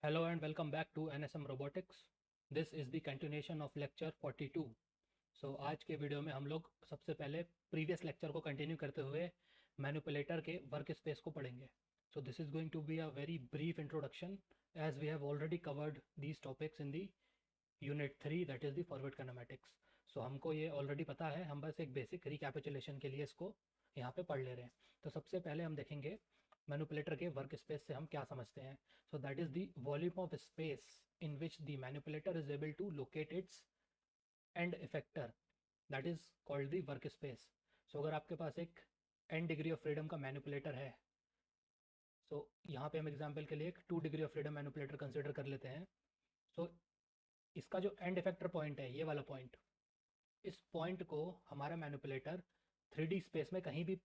Hello and welcome back to NSM Robotics. This is the continuation of lecture 42. So आज के video में हम लोग सबसे पहले प्रीवियस लेक्चर को कंटिन्यू करते हुए मैनिपुलेटर के वर्क स्पेस को पढ़ेंगे. So this is going to be a very brief introduction as we have already covered these topics in the unit 3 that is the forward kinematics. So हमको ये already पता है, हम बस एक बेसिक रिकैपिचुलेशन के लिए इसको यहाँ पे पढ़ ले रहे हैं. तो सबसे पहले हम देखेंगे मैनिपुलेटर के वर्क स्पेस से हम क्या समझते हैं. So that is the volume of space in which the manipulator is able to locate its end effector, that is called the work space. So अगर आपके पास एक n डिग्री ऑफ फ्रीडम का मैनिपुलेटर है, so यहाँ पे हम example के लिए एक 2 degree of freedom manipulator consider कर लेते हैं. so इसका जो एंड इफेक्टर पॉइंट है, ये वाला पॉइंट, इस पॉइंट को हमारा मैनिपुलेटर 3D स्पेस में कहीं भी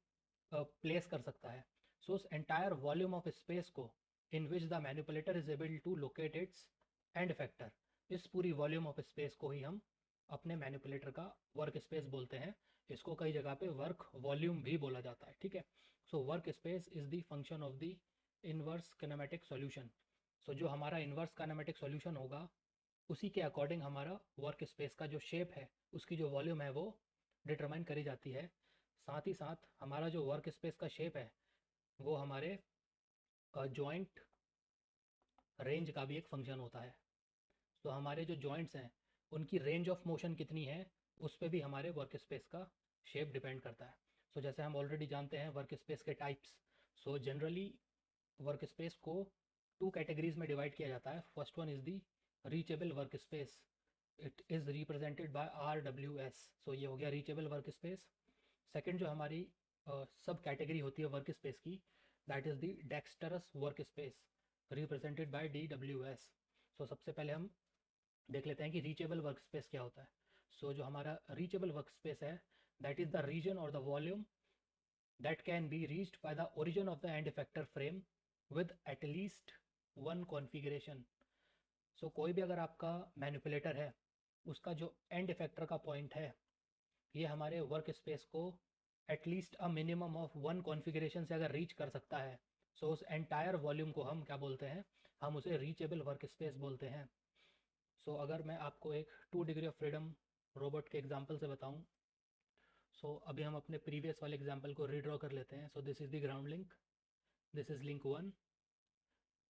प्लेस कर सकता है. सो उस एंटायर वॉल्यूम ऑफ स्पेस को in which the manipulator is able to locate its end factor, इस पूरी वॉल्यूम ऑफ स्पेस को ही हम अपने मैनिपुलेटर का वर्क स्पेस बोलते हैं. इसको कई जगह पे वर्क वॉल्यूम भी बोला जाता है. ठीक है. So work space is the function of the inverse kinematic solution. So जो हमारा इनवर्स किनेमैटिक सॉल्यूशन होगा, उसी के अकॉर्डिंग हमारा वर्क स्पेस का जो शेप है, उसकी जो वॉल्यूम है, वो डिटरमाइन करी जाती है. साथ ही साथ हमारा जो वर्क स्पेस का शेप है, वो हमारे जॉइंट रेंज का भी एक फंक्शन होता है. तो हमारे जो जॉइंट्स हैं, उनकी रेंज ऑफ मोशन कितनी है, उस पर भी हमारे वर्क स्पेस का शेप डिपेंड करता है. सो जैसे हम ऑलरेडी जानते हैं वर्क स्पेस के types. So generally work space को 2 कैटेगरीज में डिवाइड किया जाता है. First one is the reachable work space. It is represented by RWS. सो ये हो गया रीचेबल वर्क स्पेस. सेकेंड जो हमारी सब कैटेगरी होती है वर्क स्पेस की, that is the dexterous work space, represented by DWS. So सबसे पहले हम देख लेते हैं कि रीचेबल वर्क स्पेस क्या होता है. सो जो हमारा रीचेबल वर्क स्पेस है, दैट इज़ द रीजन और the volume that can be reached by the origin of the end effector frame with at least one configuration. सो कोई भी अगर आपका मैनिपुलेटर है, उसका जो एंड इफेक्टर का पॉइंट है, ये हमारे वर्क स्पेस को at least a minimum of 1 configuration से अगर रीच कर सकता है, सो उस एंटायर वॉल्यूम को हम क्या बोलते हैं, हम उसे रीचेबल वर्क स्पेस बोलते हैं. सो अगर मैं आपको एक 2 डिग्री ऑफ फ्रीडम रोबोट के एग्जांपल से बताऊं, सो अभी हम अपने प्रीवियस वाले एग्जांपल को रीड्रॉ कर लेते हैं. So this is the ground link, this is link 1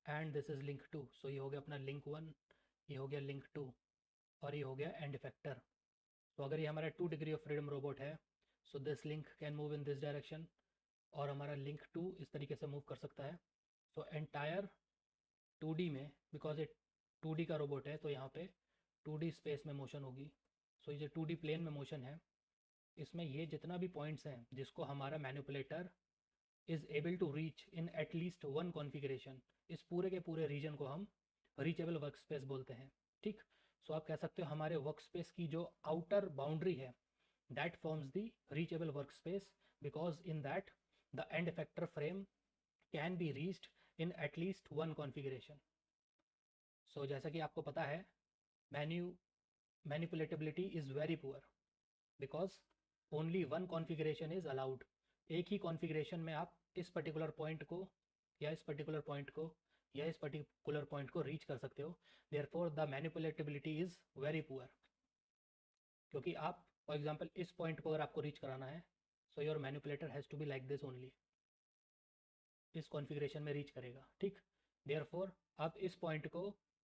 and this is link 2. सो ये हो गया अपना लिंक 1, ये हो गया लिंक 2, और ये हो गया एंड इफेक्टर. तो अगर ये हमारा 2 डिग्री ऑफ फ्रीडम रोबोट है, so this link can move in this direction, और हमारा लिंक 2 इस तरीके से मूव कर सकता है. सो एंटायर 2D में, बिकॉज ये 2D का रोबोट है, तो यहाँ पे 2D स्पेस में मोशन होगी. सो ये जो 2D प्लेन में मोशन है, इसमें ये जितना भी पॉइंट्स हैं जिसको हमारा manipulator is able to reach in at least 1 configuration, इस पूरे के पूरे रीजन को हम रीचेबल वर्क स्पेस बोलते हैं. ठीक. सो आप कह सकते हो हमारे वर्क स्पेस की जो आउटर बाउंड्री है, that forms the reachable workspace, because in that the end effector frame can be reached in at least one configuration. So जैसा कि आपको पता है, मैनिपुलेटेबिलिटी is very poor because only one configuration is allowed. एक ही configuration में आप इस particular point को या इस पर्टिकुलर पॉइंट को या इस पर्टिकुलर पॉइंट को रीच कर सकते हो. Therefore the manipulability is very poor. क्योंकि आप फॉर एग्जांपल इस पॉइंट को अगर आपको रीच कराना है, so your manipulator has to be like this only, इस कॉन्फ़िगरेशन में रीच करेगा. ठीक. देयरफॉर आप इस पॉइंट को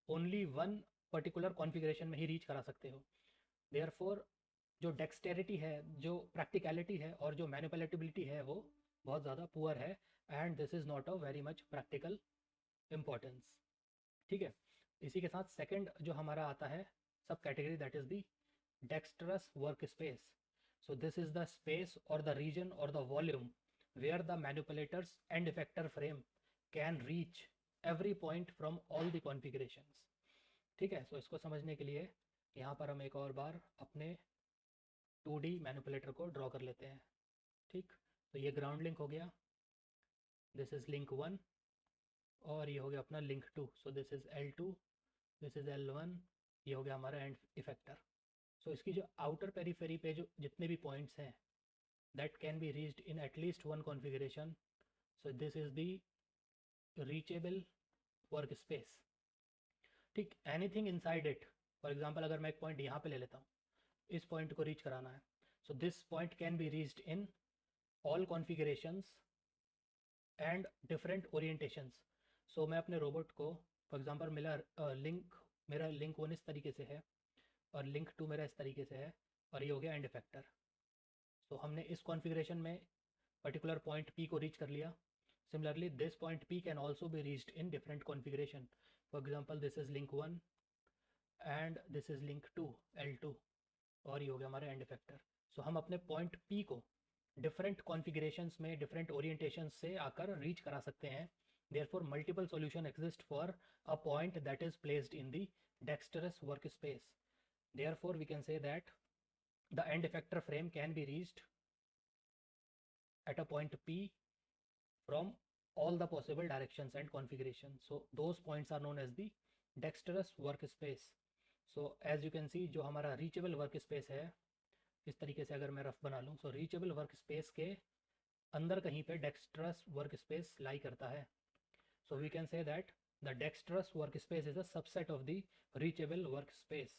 ओनली वन पर्टिकुलर कॉन्फ़िगरेशन में ही रीच करा सकते हो. देयरफॉर जो डेक्सटेरिटी है, जो प्रैक्टिकलिटी है, और जो मैनिपुलेटेबिलिटी है, वो बहुत ज़्यादा पुअर है. And this is not a very much practical importance. ठीक है. इसी के साथ सेकंड जो हमारा आता है सब category, that is the dexterous workspace. So this is the space or the region or the volume where the manipulator's end effector frame can reach every point from all the configurations. ठीक है. सो इसको समझने के लिए यहाँ पर हम एक और बार अपने 2D मैनिपुलेटर को ड्रॉ कर लेते हैं. ठीक. तो ये ग्राउंड लिंक हो गया, दिस इज़ लिंक 1, और ये हो गया अपना link 2. So this is L2, this is L1, ये हो गया हमारा एंड इफेक्टर. सो इसकी जो आउटर पेरीफेरी पे जो जितने भी पॉइंट्स हैं, that can be reached in at least one configuration. So this is the reachable work space. ठीक, anything inside it. For example अगर मैं एक पॉइंट यहाँ पे ले लेता हूँ, इस पॉइंट को रीच कराना है, so this point can be reached in all configurations and different orientations. So मैं अपने रोबोट को, फॉर एग्जांपल मेरा लिंक 1 इस तरीके से है और लिंक 2 मेरा इस तरीके से है, और ये हो गया एंड इफेक्टर। सो हमने इस कॉन्फ़िगरेशन में पर्टिकुलर पॉइंट P को रीच कर लिया। Similarly this point P can also be reached in different configuration. For example this is link 1 and this is link 2 L2, और ये हो गया हमारा एंड इफेक्टर। सो हम अपने पॉइंट P को डिफरेंट कॉन्फ़िगरेशंस में डिफरेंट ओरिएंटेशंस से आकर रीच करा सकते हैं। Therefore multiple solution exist for a point that is placed in the dexterous work space. Therefore we can say that the end effector frame can be reached at a point P from all the possible directions and configurations. So those points are known as the dexterous workspace. So as you can see, जो हमारा reachable workspace है, इस तरीके से अगर मैं rough बना लूँ, so reachable workspace के अंदर कहीं पे dexterous workspace lie करता है. So we can say that the dexterous workspace is a subset of the reachable workspace.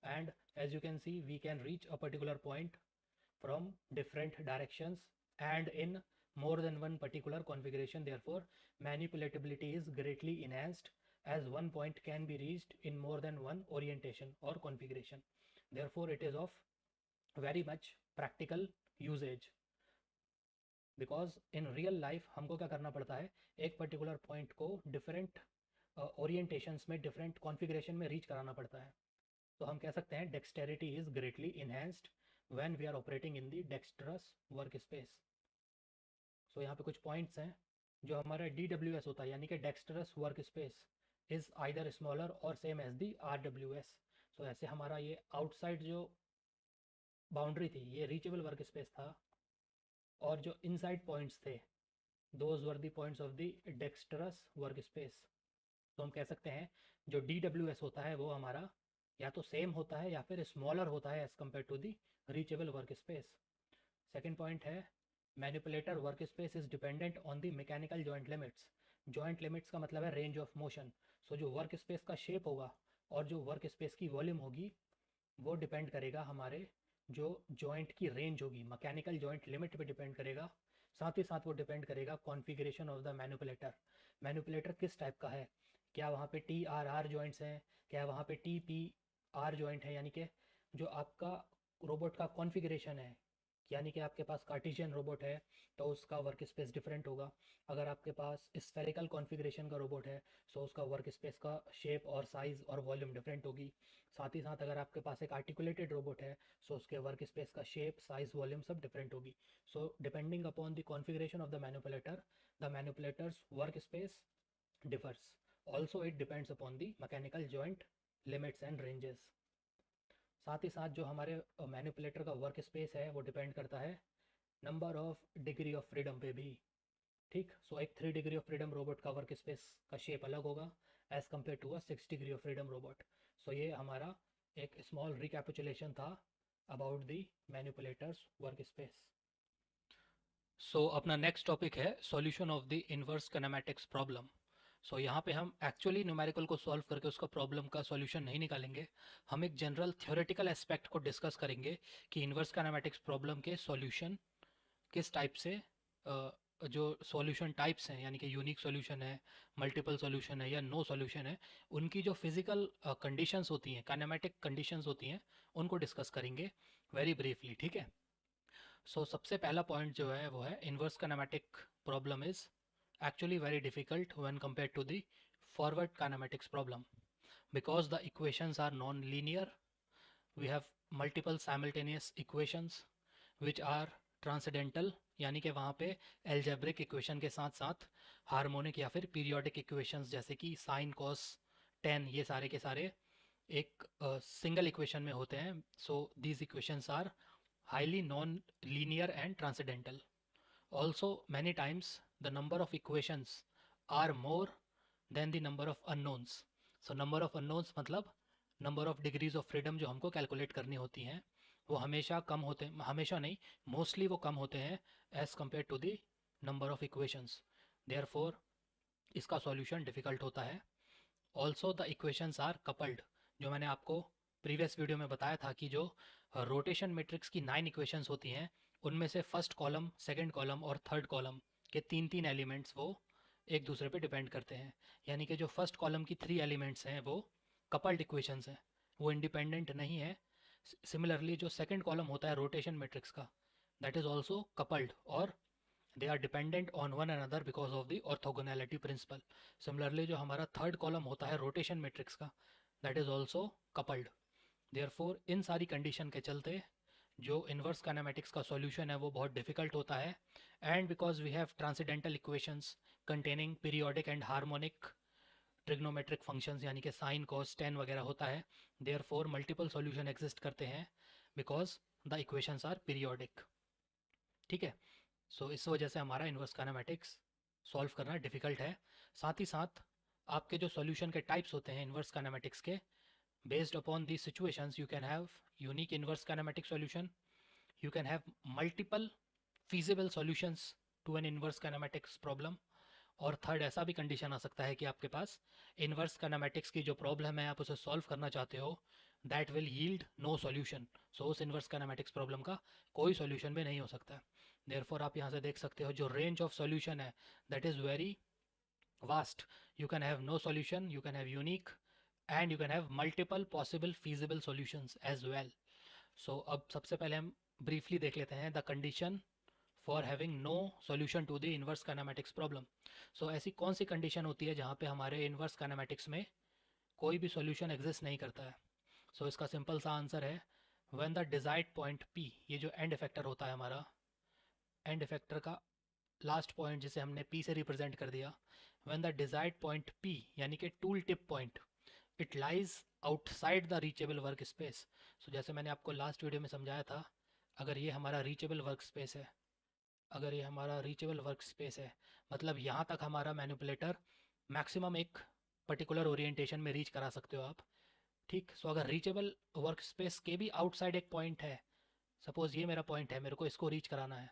And as you can see, we can reach a particular point from different directions and in more than one particular configuration. Therefore manipulatability is greatly enhanced as one point can be reached in more than one orientation or configuration. Therefore it is of very much practical usage, because in real life हमको क्या करना पड़ता है, एक particular point को different orientations में different configuration में reach कराना पड़ता है. तो हम कह सकते हैं dexterity is greatly enhanced when we are operating in the dexterous workspace. So यहाँ पे कुछ points हैं. जो हमारा DWS होता है, यानी कि dexterous workspace is either smaller or same as the RWS. So ऐसे हमारा ये outside जो boundary थी, ये reachable workspace था, और जो inside points थे, those were the points of the dexterous workspace. तो हम कह सकते हैं जो DWS होता है वो हमारा या तो सेम होता है या फिर स्मॉलर होता है as compared to the reachable work space. Second point है manipulator work space is dependent on the mechanical joint limits. Joint limits का मतलब है रेंज ऑफ मोशन. सो जो वर्क स्पेस का शेप होगा और जो वर्क स्पेस की वॉल्यूम होगी वो डिपेंड करेगा हमारे जो जॉइंट की रेंज होगी, मैकेनिकल जॉइंट लिमिट पे डिपेंड करेगा. साथ ही साथ वो डिपेंड करेगा configuration of the manipulator. Manipulator किस टाइप का है, क्या वहाँ पे TRR जॉइंट्स हैं, क्या वहाँ पे TPR जॉइंट है, यानी कि जो आपका रोबोट का कॉन्फ़िगरेशन है, यानी कि आपके पास कार्टेशियन रोबोट है तो उसका वर्क स्पेस डिफरेंट होगा. अगर आपके पास स्फेरिकल कॉन्फ़िगरेशन का रोबोट है तो उसका वर्क स्पेस का शेप और साइज़ और वॉल्यूम डिफरेंट होगी. साथ ही साथ अगर आपके पास एक आर्टिकुलेटेड रोबोट है तो उसके वर्क स्पेस का शेप, साइज़, वॉल्यूम सब डिफरेंट होगी. So depending upon the configuration of the manipulator's work space differs. Also it depends upon the mechanical joint limits and ranges. साथ ही साथ जो हमारे मैनिपुलेटर का वर्क स्पेस है वो डिपेंड करता है number of degree of freedom पे भी. ठीक, सो एक 3 डिग्री ऑफ फ्रीडम रोबोट का वर्क स्पेस का शेप अलग होगा as compared to a 6 degree of freedom robot. So ये हमारा एक स्मॉल रिकैपिचुलेशन था about the manipulator's work space. So अपना नेक्स्ट टॉपिक है solution of the inverse kinematics problem. So यहाँ पे हम एक्चुअली न्यूमेरिकल को सॉल्व करके उसका प्रॉब्लम का सॉल्यूशन नहीं निकालेंगे. हम एक जनरल थ्योरेटिकल एस्पेक्ट को डिस्कस करेंगे कि इनवर्स काइनेमैटिक्स प्रॉब्लम के सॉल्यूशन किस टाइप से, जो सॉल्यूशन टाइप्स हैं, यानी कि यूनिक सॉल्यूशन है, मल्टीपल सॉल्यूशन है या नो सॉल्यूशन है, उनकी जो फिजिकल कंडीशंस होती हैं, काइनेमैटिक कंडीशंस होती हैं, उनको डिस्कस करेंगे वेरी ब्रीफली. ठीक है. सो सबसे पहला पॉइंट जो है वो है inverse kinematic problem is actually very difficult when compared to the forward kinematics problem, because the equations are non-linear. We have multiple simultaneous equations which are transcendental, यानी कि वहाँ पे algebraic equation के साथ साथ हार्मोनिक या फिर पीरियोडिक इक्वेशंस जैसे कि साइन कॉस टेन, ये सारे के सारे एक सिंगल इक्वेशन में होते हैं. So these equations are highly non linear and transcendental. Also many times the number of equations are more than the number of unknowns. So number of unknowns मतलब number of degrees of freedom जो हमको calculate करनी होती हैं वो हमेशा कम होते हैं, हमेशा नहीं, mostly वो कम होते हैं as compared to the number of equations. Therefore इसका solution difficult होता है. Also the equations are coupled. जो मैंने आपको प्रीवियस वीडियो में बताया था कि जो रोटेशन मैट्रिक्स की 9 इक्वेशंस होती हैं उनमें से फर्स्ट कॉलम, सेकंड कॉलम और थर्ड कॉलम के तीन तीन एलिमेंट्स वो एक दूसरे पे डिपेंड करते हैं। यानी कि जो फर्स्ट कॉलम की 3 एलिमेंट्स हैं वो कपल्ड इक्वेशंस हैं, वो इंडिपेंडेंट नहीं है। सिमिलरली जो सेकंड कॉलम होता है रोटेशन मैट्रिक्स का, दैट इज ऑल्सो कपल्ड और they are dependent on one another because of the orthogonality principle. Similarly जो हमारा थर्ड कॉलम होता है रोटेशन मैट्रिक्स का, that is also coupled. Therefore इन सारी कंडीशन के चलते जो इन्वर्स काइनेमेटिक्स का सॉल्यूशन है वो बहुत डिफिकल्ट होता है। And because we have transcendental equations containing periodic and harmonic trigonometric functions यानी कि साइन कॉस टेन वगैरह होता है, देयरफॉर मल्टीपल सॉल्यूशन एग्जिस्ट करते हैं because the equations are periodic. ठीक है, सो इस वजह से हमारा इन्वर्स काइनेमेटिक्स सॉल्व करना डिफिकल्ट है। साथ ही साथ आपके जो सॉल्यूशन के टाइप्स होते हैं इन्वर्स काइनेमेटिक्स के, based upon these situations you can have unique inverse kinematic solution, you can have multiple feasible solutions to an inverse kinematics problem, और थर्ड ऐसा भी कंडीशन आ सकता है कि आपके पास इन्वर्स काइनेमेटिक्स की जो प्रॉब्लम है आप उसे सॉल्व करना चाहते हो, that will yield no solution. So उस इन्वर्स काइनेमेटिक्स प्रॉब्लम का कोई सॉल्यूशन भी नहीं हो सकता है। देयरफॉर आप यहाँ से देख सकते हो जो रेंज ऑफ सॉल्यूशन है that is very vast. You can have no solution, you can have unique, and you can have multiple possible feasible solutions as well. So अब सबसे पहले हम ब्रीफली देख लेते हैं the condition for having no solution to the inverse kinematics problem. So ऐसी कौन सी condition होती है जहाँ पे हमारे इन्वर्स काइनेमेटिक्स में कोई भी सॉल्यूशन एग्जिस्ट नहीं करता है? सो इसका सिंपल सा आंसर है when the desired point P, ये जो एंड इफेक्टर होता है हमारा, एंड इफेक्टर का लास्ट पॉइंट जिसे हमने पी से रिप्रेजेंट कर दिया, when the desired point P यानी कि tool tip point, it lies outside the reachable work space. So जैसे मैंने आपको लास्ट वीडियो में समझाया था, अगर ये हमारा रीचेबल वर्क स्पेस है, अगर ये हमारा रीचेबल वर्क स्पेस है मतलब यहाँ तक हमारा मैनिपुलेटर मैक्सिमम एक पर्टिकुलर ओरिएंटेशन में रीच करा सकते हो आप। ठीक, सो अगर रीचेबल वर्क स्पेस के भी आउटसाइड एक पॉइंट है, सपोज ये मेरा पॉइंट है, मेरे को इसको रीच कराना है,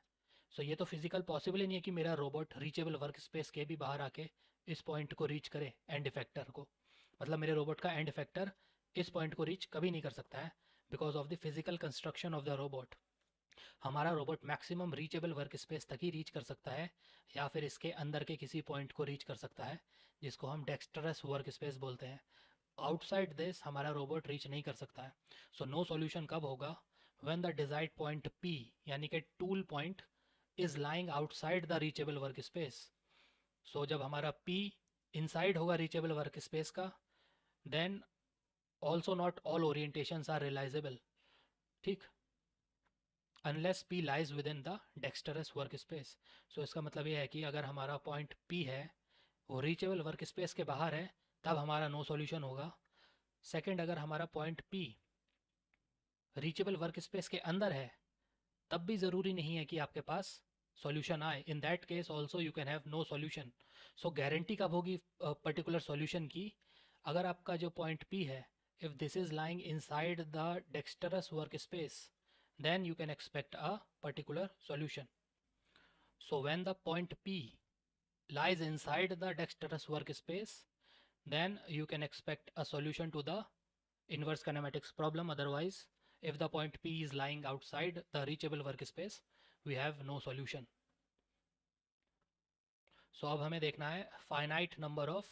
सो ये तो फिजिकल पॉसिबल ही नहीं है कि मेरा रोबोट रीचेबल वर्क स्पेस के भी बाहर आके इस पॉइंट को रीच करे, एंड इफेक्टर को। मतलब मेरे रोबोट का एंड इफेक्टर इस पॉइंट को रीच कभी नहीं कर सकता है because of the physical construction of the robot. हमारा robot maximum reachable work space तक ही रीच कर सकता है या फिर इसके अंदर के किसी पॉइंट को रीच कर सकता है जिसको हम डेक्स्टरस वर्क स्पेस बोलते हैं। आउटसाइड दिस हमारा रोबोट रीच नहीं कर सकता है। सो नो सॉल्यूशन कब होगा? When the desired point P यानी कि tool point is lying outside the reachable work space. So जब हमारा पी इनसाइड होगा रीचेबल वर्क स्पेस का, then also not all orientations are realizable. ठीक, unless P lies within the dexterous work space. So इसका मतलब ये है कि अगर हमारा पॉइंट पी है वो रीचेबल वर्क स्पेस के बाहर है तब हमारा नो सॉल्यूशन होगा। सेकंड, अगर हमारा point P reachable work space के अंदर है तब भी ज़रूरी नहीं है कि आपके पास सॉल्यूशन आए, in that case also you can have no solution. So guarantee कब होगी पर्टिकुलर सॉल्यूशन की? अगर आपका जो पॉइंट पी है, if this is lying inside the dexterous work space, then you can expect a particular solution. So when the point P lies inside the dexterous workspace, then you can expect a solution to the inverse kinematics problem. Otherwise, if the point P is lying outside the reachable workspace, we have no solution. So अब हमें देखना है finite number of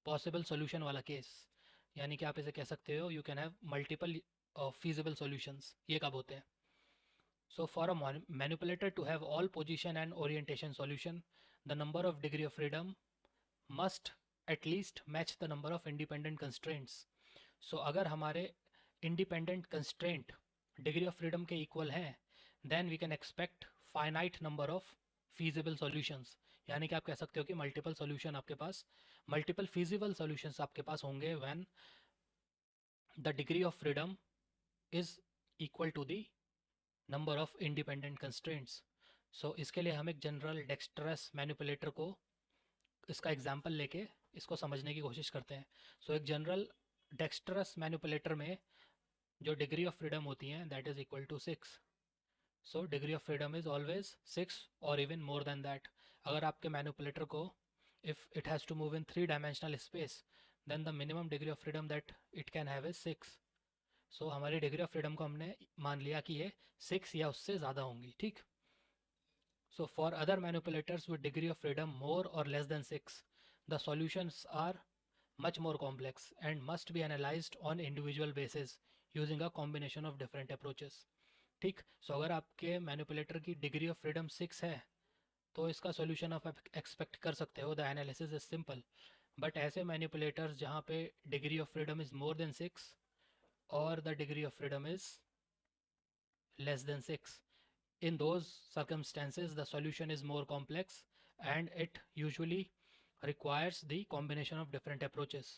possible solution वाला case, यानी कि आप इसे कह सकते हो you can have multiple feasible solutions। ये कब होते हैं? So for a manipulator to have all position and orientation solution, the number of degree of freedom must at least match the number of independent constraints. So अगर हमारे independent constraint degree of freedom के equal हैं, then we can expect finite number of feasible solutions। यानी कि आप कह सकते हो कि multiple solution आपके पास, multiple feasible solutions आपके पास होंगे when the degree of freedom is equal to the number of independent constraints. So इसके लिए हम एक जनरल डेक्स्टरस मैनिपुलेटर को इसका एग्जांपल लेके इसको समझने की कोशिश करते हैं। सो एक जनरल डेक्स्टरस मैनिपुलेटर में जो डिग्री ऑफ फ्रीडम होती हैं that is equal to 6। So degree of freedom is always 6 और इवन मोर देन दैट। अगर आपके मैनिपुलेटर को if it has to move in 3 dimensional space, then the minimum degree of freedom that it can have is 6. So हमारी degree of freedom को हमने मान लिया कि ये 6 या उससे ज़्यादा होंगी, ठीक. So for other manipulators with degree of freedom more or less than 6, the solutions are much more complex and must be analyzed on individual basis using a combination of different approaches. ठीक. सो अगर आपके manipulator की degree of freedom 6 है तो इसका solution आप expect कर सकते हो. The analysis is simple. But ऐसे मैनिपुलेटर्स जहाँ पे degree of freedom is more than 6 और the degree of freedom is less then 6, in those circumstances the solution is more complex and it usually requires the combination of different approaches.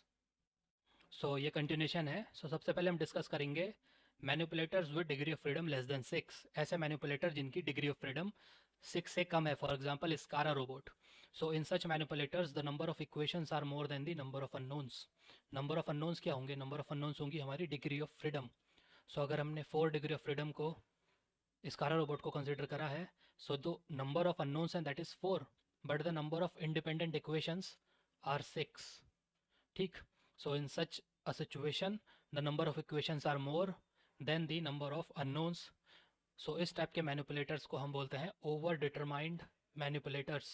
So ये continuation है. So सबसे पहले हम discuss करेंगे manipulators with degree of freedom less than 6. ऐसे manipulator जिनकी degree of freedom 6 से कम है. For example SCARA robot. So in such manipulators the number of equations are more than the number of unknowns. Number of unknowns क्या होंगे? Number of unknowns होंगी हमारी degree of freedom. सो अगर हमने 4 degree of freedom को स्कारा robot को consider करा है, so the number of unknowns and that is 4, but the number of independent equations are 6. ठीक. So in such a situation the number of equations are more than the number of unknowns. So इस type के manipulators को हम बोलते हैं over determined manipulators,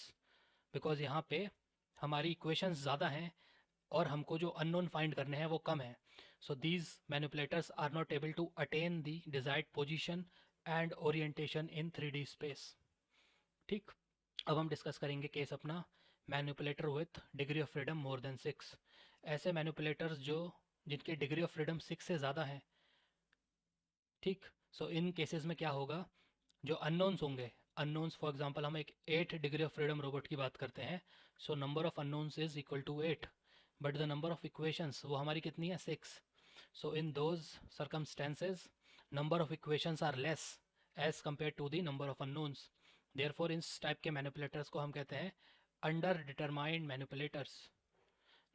because यहाँ पे हमारी इक्वेशंस ज़्यादा हैं और हमको जो अननोन फाइंड करने हैं वो कम है. So these manipulators are not able to attain the desired position and orientation in 3D space. ठीक. अब हम डिस्कस करेंगे केस अपना manipulator with degree of freedom more than 6. ऐसे मैनिपुलेटर्स जो जिनकी डिग्री ऑफ फ्रीडम 6 से ज़्यादा है. ठीक. सो इन केसेस में क्या होगा? जो अननोन्स होंगे, अननोन्स फॉर एग्जांपल हम एक 8 डिग्री ऑफ फ्रीडम रोबोट की बात करते हैं. So number of unknowns is equal to 8, but the number of equations वो हमारी कितनी है? 6. So in those circumstances number of equations are less as compared to the number of unknowns. Therefore इस type के मैनिपुलेटर्स को हम कहते हैं under determined manipulators.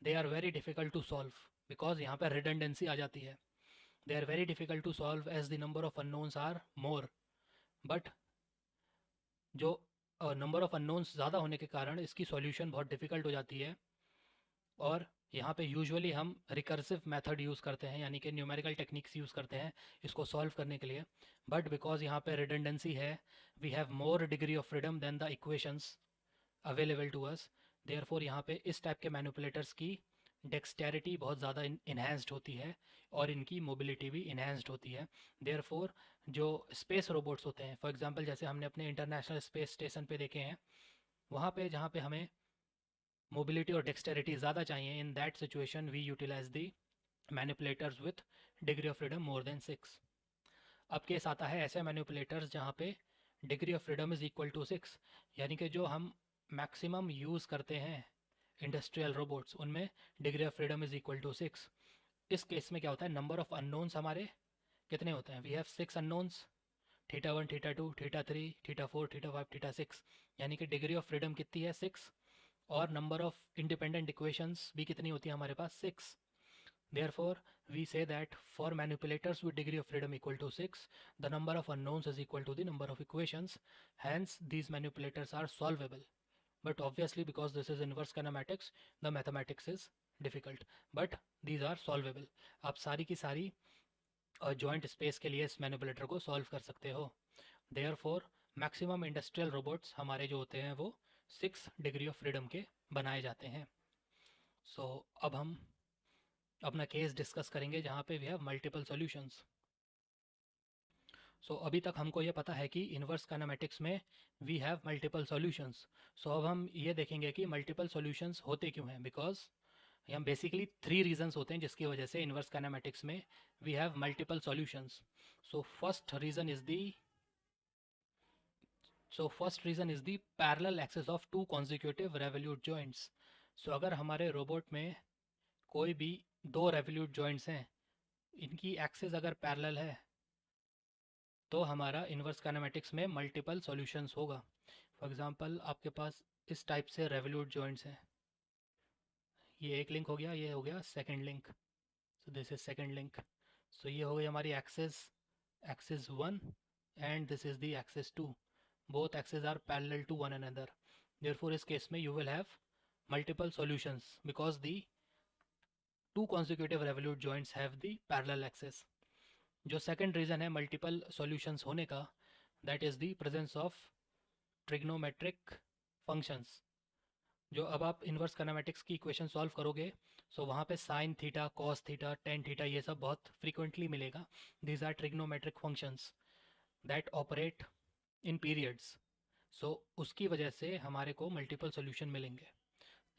They are very difficult to solve because यहाँ पर रिडंडेंसी आ जाती है. They are very difficult to solve as the number of unknowns are more. But जो नंबर ऑफ अननोन्स ज़्यादा होने के कारण इसकी सॉल्यूशन बहुत डिफिकल्ट हो जाती है. और यहाँ पे यूजुअली हम रिकर्सिव मेथड यूज़ करते हैं, यानी कि न्यूमेरिकल टेक्निक्स यूज़ करते हैं इसको सॉल्व करने के लिए. बट बिकॉज यहाँ पे रिडंडेंसी है, we have more degree of freedom than the equations available to us. Therefore यहाँ पे इस टाइप के मैनिपुलेटर्स की डेक्सटेरिटी बहुत ज़्यादा इन्हेंस्ड होती है और इनकी मोबिलिटी भी इन्हेंस्ड होती है. देयरफॉर जो स्पेस रोबोट्स होते हैं, फॉर एग्जांपल जैसे हमने अपने इंटरनेशनल स्पेस स्टेशन पे देखे हैं, वहाँ पे जहाँ पे हमें मोबिलिटी और डेक्सटेरिटी ज़्यादा चाहिए, in that situation we utilize the manipulators with degree of freedom more than 6. अब केस आता है ऐसे मैनिपुलेटर्स जहाँ पे degree of freedom is equal to 6, यानी कि जो हम मैक्सिमम यूज़ करते हैं इंडस्ट्रियल रोबोट्स उनमें degree of freedom is equal to 6. इस केस में क्या होता है? नंबर ऑफ अननोन्स हमारे कितने होते हैं? वी हैव 6 अननोन्स, θ1, θ2, θ3, θ4, θ5, θ6, यानी कि डिग्री ऑफ फ्रीडम कितनी है? 6. और नंबर ऑफ इंडिपेंडेंट इक्वेशंस भी कितनी होती है हमारे पास? 6. Therefore we say that for manipulators with degree of freedom equal to 6, the number of unknowns is equal to the number of equations. Hence these manipulators are solvable. But obviously because this is inverse kinematics, the mathematics is difficult, but these are solvable. आप सारी की सारी joint space के लिए इस manipulator को solve कर सकते हो. देयरफॉर मैक्सिमम इंडस्ट्रियल रोबोट्स हमारे जो होते हैं वो 6 डिग्री ऑफ फ्रीडम के बनाए जाते हैं. सो अब हम अपना केस डिस्कस करेंगे जहाँ पे वी हैव मल्टीपल सॉल्यूशंस. सो अभी तक हमको ये पता है कि इन्वर्स काइनेमेटिक्स में वी हैव मल्टीपल सॉल्यूशंस. सो अब हम ये देखेंगे कि मल्टीपल सॉल्यूशंस होते क्यों हैं. बिकॉज हम बेसिकली 3 रीजंस होते हैं जिसकी वजह से इन्वर्स काइनेमेटिक्स में we have multiple solutions. So first reason is the parallel axes of 2 consecutive revolute joints. So अगर हमारे रोबोट में कोई भी 2 रेवोल्यूट जॉइंट्स हैं, इनकी एक्सेस अगर पैरेलल है तो हमारा इन्वर्स काइनेमेटिक्स में मल्टीपल सॉल्यूशंस होगा. फॉर एग्जांपल आपके पास इस टाइप से रेवोल्यूट जॉइंट्स हैं. ये एक लिंक हो गया, ये हो गया second link. So this is second link. So ये हो गई हमारी axis 1 and this is the axis 2. both axes are parallel to one another. Therefore इस केस में you will have multiple solutions because the 2 consecutive revolute joints have the parallel axis. जो second reason है multiple solutions होने का, that is the presence of trigonometric functions. जो अब आप inverse kinematics की इक्वेशन सॉल्व करोगे, सो वहाँ पे sine theta, cos theta, tan theta ये सब बहुत फ्रीक्वेंटली मिलेगा। These are trigonometric functions that operate in periods. So उसकी वजह से हमारे को मल्टीपल सॉल्यूशन मिलेंगे।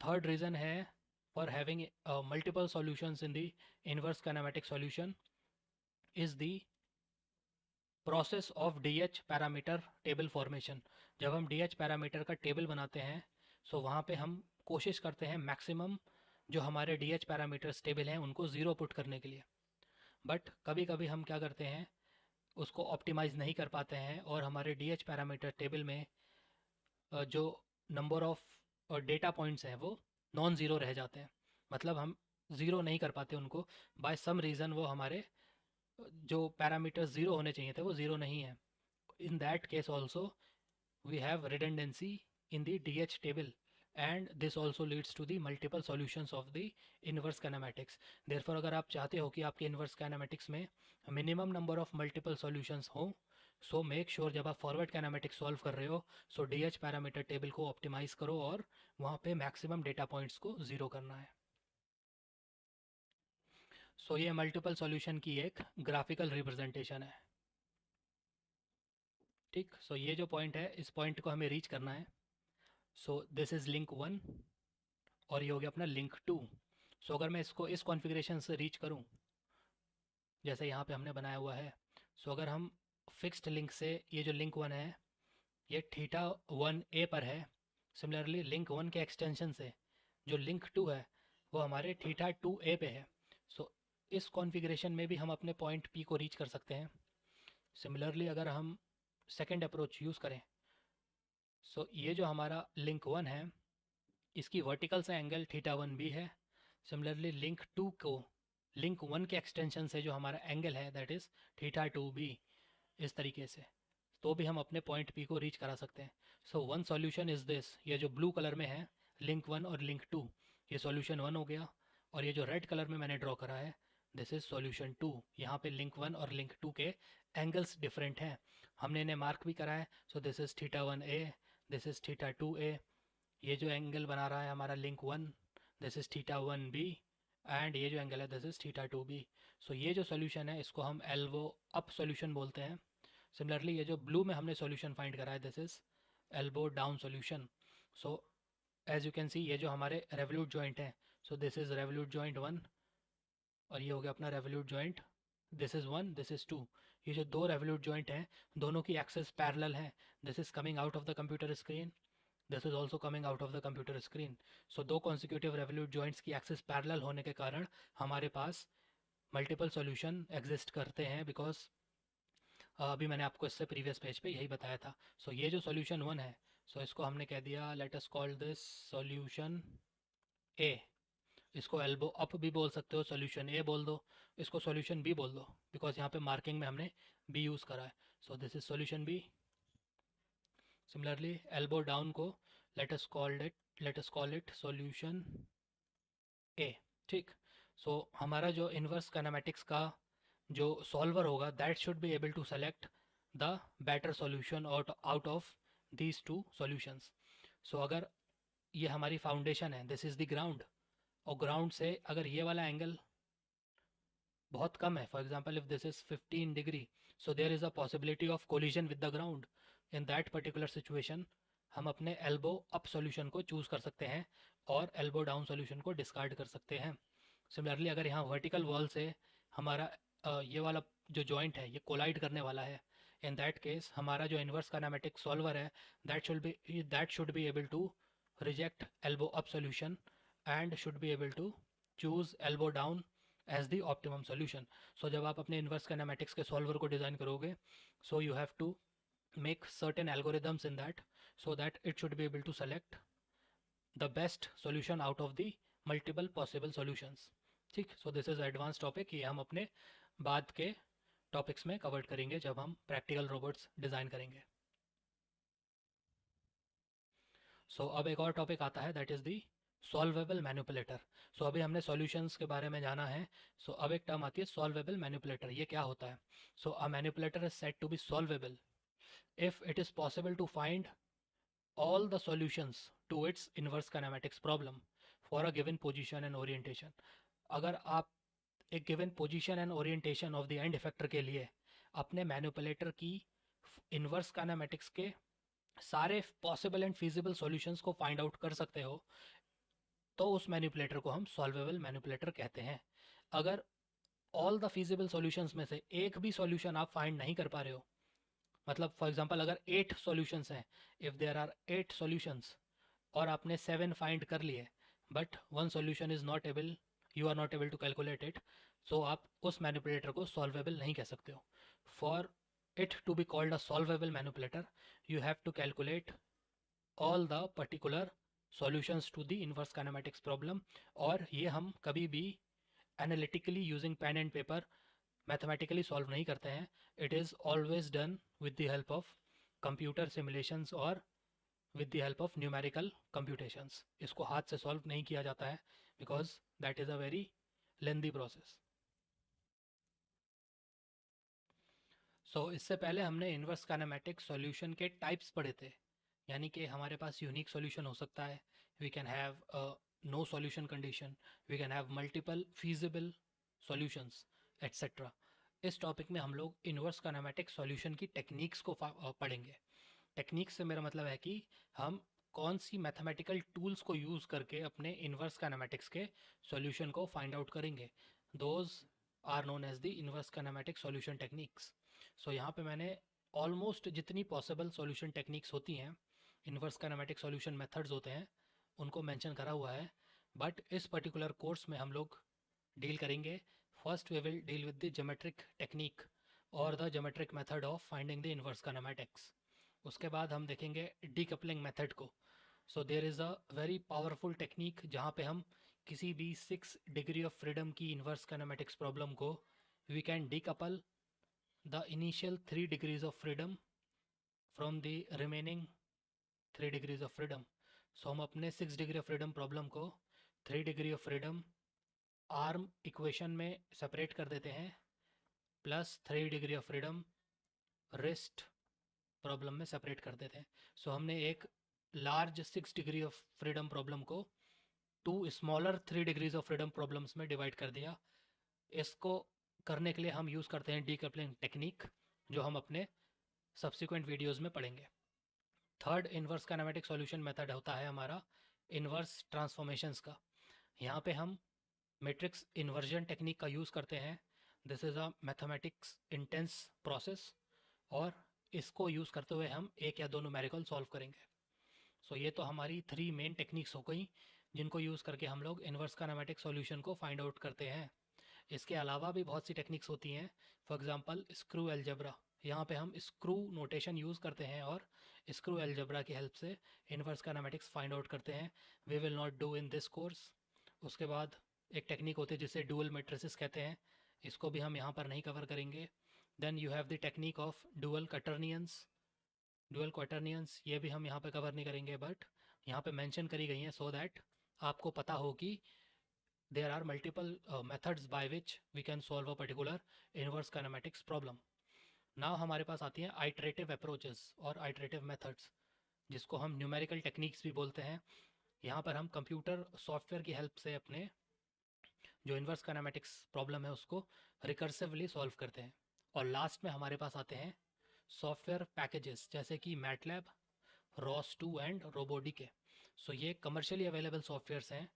थर्ड रीज़न है for having multiple solutions in the inverse kinematic solution is the process of DH parameter table formation. जब हम DH पैरामीटर का टेबल बनाते हैं, सो वहाँ पे हम कोशिश करते हैं मैक्सिमम जो हमारे DH पैरामीटर्स टेबल हैं उनको ज़ीरो पुट करने के लिए। बट कभी कभी हम क्या करते हैं, उसको ऑप्टिमाइज़ नहीं कर पाते हैं और हमारे DH पैरामीटर टेबल में जो नंबर ऑफ डेटा पॉइंट्स हैं वो नॉन ज़ीरो रह जाते हैं। मतलब हम ज़ीरो नहीं कर पाते उनको, बाय सम रीज़न वो हमारे जो पैरामीटर्स ज़ीरो होने चाहिए थे वो ज़ीरो नहीं है। In that case also we have redundancy in the DH table, and this also leads to the multiple solutions of the inverse kinematics. Therefore अगर आप चाहते हो कि आपके inverse kinematics में minimum number of multiple solutions हो, so make sure जब आप forward kinematics solve कर रहे हो, so DH पैरामीटर टेबल को ऑप्टिमाइज करो और वहाँ पे मैक्सिमम डेटा पॉइंट्स को ज़ीरो करना है। सो ये मल्टीपल सॉल्यूशन की एक ग्राफिकल रिप्रेजेंटेशन है। ठीक, सो ये जो पॉइंट है, इस पॉइंट को हमें रीच करना है। सो दिस इज़ लिंक 1 और ये हो गया अपना लिंक 2। सो अगर मैं इसको इस कॉन्फ़िगरेशन से रीच करूं, जैसे यहाँ पे हमने बनाया हुआ है, सो अगर हम फिक्स्ड लिंक से, ये जो लिंक 1 है ये थीटा 1a पर है। सिमिलरली लिंक 1 के एक्सटेंशन से जो लिंक 2 है वो हमारे थीटा 2a पे है। सो इस कॉन्फ़िगरेशन में भी हम अपने पॉइंट P को रीच कर सकते हैं। सिमिलरली अगर हम सेकेंड अप्रोच यूज़ करें, सो ये जो हमारा लिंक 1 है इसकी वर्टिकल से एंगल थीटा 1b है। सिमिलरली लिंक 2 को लिंक 1 के एक्सटेंशन से जो हमारा एंगल है दैट इज़ थीटा 2b। इस तरीके से तो भी हम अपने पॉइंट P को रीच करा सकते हैं। So one solution is this, ये जो ब्लू कलर में है लिंक 1 और लिंक 2, ये सॉल्यूशन 1 हो गया। और ये जो रेड कलर में मैंने ड्रॉ करा है दिस इज़ सॉल्यूशन 2। यहाँ पे लिंक 1 और लिंक 2 के एंगल्स डिफरेंट हैं, हमने इन्हें मार्क भी करा है। So this is theta 1a, this is theta 2a। ये जो एंगल बना रहा है हमारा link 1, this is theta 1b, and ये जो एंगल है दिस इज़ थीटा 2b। सो ये जो सॉल्यूशन है इसको हम एल्बो अप सॉल्यूशन बोलते हैं। सिमिलरली ये जो ब्लू में हमने सॉल्यूशन फाइंड करा है this is elbow down solution. So as you can see ये जो हमारे रेवोल्यूट जॉइंट हैं, so this is revolute joint 1 और ये हो गया अपना revolute joint, this is 1, this is 2। ये जो दो रेवोल्यूट जॉइंट हैं दोनों की एक्सेस पैरेलल है। This is coming out of the computer screen, this is also coming out of the computer screen. So दो कॉन्सिक्यूटिव रेवोल्यूट जॉइंट्स की axes parallel होने के कारण हमारे पास मल्टीपल सॉल्यूशन एग्जिस्ट करते हैं, बिकॉज अभी मैंने आपको इससे प्रीवियस पेज पे यही बताया था। सो ये जो सॉल्यूशन 1 है, सो इसको हमने कह दिया let us call this solution A. इसको एल्बो अप भी बोल सकते हो, सॉल्यूशन ए बोल दो, इसको सॉल्यूशन बी बोल दो, बिकॉज यहाँ पे मार्किंग में हमने बी यूज़ करा है। So this is solution B. Similarly elbow down को let us call it solution A. ठीक, सो हमारा जो इन्वर्स काइनेमेटिक्स का जो सॉल्वर होगा that should be able to select the better solution out of these two solutions. So अगर ये हमारी फाउंडेशन है, दिस इज़ द ग्राउंड, और ग्राउंड से अगर ये वाला एंगल बहुत कम है, for example if this is 15 degree, so there is a possibility of collision with the ground. In that particular situation हम अपने एल्बो अप सॉल्यूशन को चूज़ कर सकते हैं और एल्बो डाउन सॉल्यूशन को डिस्कार्ड कर सकते हैं। सिमिलरली अगर यहाँ वर्टिकल वॉल से हमारा ये वाला जो जॉइंट है ये कोलाइड करने वाला है, इन दैट केस हमारा जो इन्वर्स काइनेमेटिक सॉल्वर है that should be able to reject elbow up solution and should be able to choose elbow down as the optimum solution. So जब आप अपने इन्वर्स काइनेमेटिक्स के सॉल्वर को design करोगे, so you have to make certain algorithms in that so that it should be able to select the best solution out of the multiple possible solutions। ठीक, so this is advanced topic, ये हम अपने बाद के topics में cover करेंगे जब हम प्रैक्टिकल रोबोट्स डिज़ाइन करेंगे। सो अब एक और टॉपिक आता है that is the solvable manipulator. So अभी हमने सॉल्यूशंस के बारे में जाना है। सो अब एक टर्म आती है सॉल्वेबल मैनिपुलेटर। ये क्या होता है? So a manipulator is said to be solvable if it is possible to find all the solutions to its inverse kinematics problem for a given position and orientation। अगर आप एक given position and orientation of the end effector के लिए अपने manipulator की inverse kinematics के सारे possible and feasible solutions को फाइंड आउट कर सकते हो, तो उस मैनिपुलेटर को हम सॉल्वेबल मैनिपुलेटर कहते हैं। अगर ऑल द फिजिबल सॉल्यूशंस में से एक भी सॉल्यूशन आप फाइंड नहीं कर पा रहे हो, मतलब फॉर एग्जांपल अगर 8 सॉल्यूशंस हैं, इफ़ देयर आर 8 सॉल्यूशंस और आपने 7 फाइंड कर लिए, but one solution is not able, you are not able to calculate it, so आप उस मैनिपुलेटर को सॉल्वेबल नहीं कह सकते हो। For it to be called a solvable manipulator you have to calculate all the particular solutions to the inverse kinematics problem. और ये हम कभी भी analytically using pen and paper mathematically solve नहीं करते हैं। It is always done with the help of computer simulations और with the help of numerical computations. इसको हाथ से सॉल्व नहीं किया जाता है because that is a very lengthy process. इससे पहले हमने इनवर्स काइनेमेटिक सॉल्यूशन के टाइप्स पढ़े थे, यानी कि हमारे पास यूनिक सॉल्यूशन हो सकता है, we can have no solution condition, we can have multiple feasible solutions etcetera. इस टॉपिक में हम लोग इनवर्स काइनेमेटिक सॉल्यूशन की टेक्निक्स को पढ़ेंगे। टेक्निक्स से मेरा मतलब है कि हम कौन सी मैथमेटिकल टूल्स को यूज़ करके अपने इनवर्स काइनेमेटिक्स के सॉल्यूशन को फाइंड आउट करेंगे। Those are known as the inverse kinematic solution techniques. यहाँ पे मैंने ऑलमोस्ट जितनी पॉसिबल सॉल्यूशन टेक्निक्स होती हैं, इनवर्स काइनेमेटिक सॉल्यूशन मेथड्स होते हैं, उनको मेंशन करा हुआ है। बट इस पर्टिकुलर कोर्स में हम लोग डील करेंगे, first we will deal with the geometric technique और the geometric method of finding the inverse kinematics. उसके बाद हम देखेंगे डीकपलिंग मेथड को। There is a very powerful technique जहाँ पे हम किसी भी 6 डिग्री ऑफ फ्रीडम की इनवर्स काइनेमेटिक्स प्रॉब्लम को we can decouple the initial 3 degrees of freedom from the remaining 3 degrees of freedom। हम अपने 6 डिग्री ऑफ फ्रीडम प्रॉब्लम को 3 degree of freedom arm equation में सेपरेट कर देते हैं, plus 3 degree of freedom wrist problem में separate कर देते हैं। हमने एक large 6 degree of freedom problem को 2 smaller 3 degrees of freedom problems में डिवाइड कर दिया। इसको करने के लिए हम यूज़ करते हैं डीकपलिंग टेक्निक, जो हम अपने सब्सिक्वेंट वीडियोस में पढ़ेंगे। Third inverse kinematic solution method होता है हमारा इनवर्स ट्रांसफॉर्मेशंस का। यहाँ पे हम मैट्रिक्स इन्वर्जन टेक्निक का यूज़ करते हैं। This is a mathematics intense process और इसको यूज़ करते हुए हम एक या दो न्यूमेरिकल सॉल्व करेंगे। ये तो हमारी 3 मेन टेक्निक्स हो गई जिनको यूज़ करके हम लोग इनवर्स काइनेमेटिक सॉल्यूशन को फाइंड आउट करते हैं। इसके अलावा भी बहुत सी टेक्निक्स होती हैं, फॉर एग्जांपल स्क्रू एल्जेब्रा। यहाँ पे हम स्क्रू नोटेशन यूज़ करते हैं और स्क्रू एल्जेब्रा की हेल्प से इनवर्स काइनेमेटिक्स फाइंड आउट करते हैं। We will not do in this course. उसके बाद एक टेक्निक होती है जिसे डुअल मैट्रिसेस कहते हैं, इसको भी हम यहाँ पर नहीं कवर करेंगे। Then you have the technique of dual quaternions. Dual quaternions ये भी हम यहाँ पे कवर नहीं करेंगे, बट यहाँ पे मेंशन करी गई हैं सो दैट आपको पता हो कि there are multiple methods by which we can solve a particular inverse kinematics problem। now हमारे पास आती हैं iterative approaches और iterative methods, जिसको हम numerical techniques भी बोलते हैं। यहाँ पर हम कंप्यूटर सॉफ्टवेयर की हेल्प से अपने जो इनवर्स काइनेमेटिक्स प्रॉब्लम है उसको रिकर्सिवली सॉल्व करते हैं। और लास्ट में हमारे पास आते हैं सॉफ्टवेयर पैकेजेस जैसे कि मैटलैब, ROS2 एंड रोबोडी के। ये कमर्शियली अवेलेबल सॉफ्टवेयर्स हैं।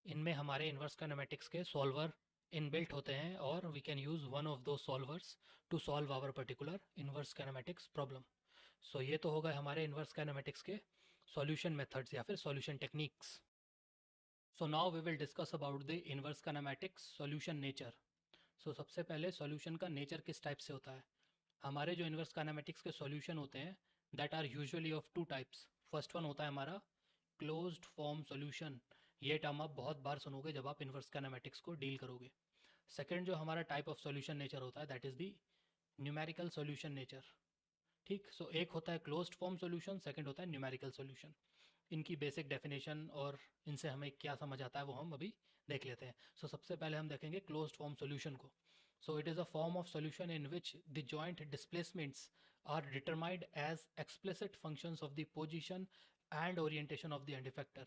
इनमें हमारे इनवर्स काइनेमेटिक्स के सॉल्वर इनबिल्ट होते हैं और we can use one of दो solvers to solve our particular inverse kinematics problem. ये तो हो गए हमारे इनवर्स काइनेमेटिक्स के सॉल्यूशन मेथड्स या फिर solution techniques. Now we will discuss about the inverse kinematics solution nature. सबसे पहले सॉल्यूशन का नेचर किस टाइप से होता है। हमारे जो इनवर्स काइनेमेटिक्स के सॉल्यूशन होते हैं that are usually of 2 types. First one होता है हमारा क्लोज्ड फॉर्म सॉल्यूशन। ये टर्म आप बहुत बार सुनोगे जब आप इनवर्स काइनेमेटिक्स को डील करोगे। सेकंड जो हमारा टाइप ऑफ सॉल्यूशन नेचर होता है that is the numerical solution nature. ठीक, एक होता है क्लोज्ड फॉर्म सॉल्यूशन, सेकंड होता है न्यूमेरिकल सॉल्यूशन। इनकी बेसिक डेफिनेशन और इनसे हमें क्या समझ आता है वो हम अभी देख लेते हैं। सो सबसे पहले हम देखेंगे क्लोज्ड फॉर्म सॉल्यूशन को। So it is a form of solution in which the joint displacements are determined as explicit functions of the position and orientation of the end effector.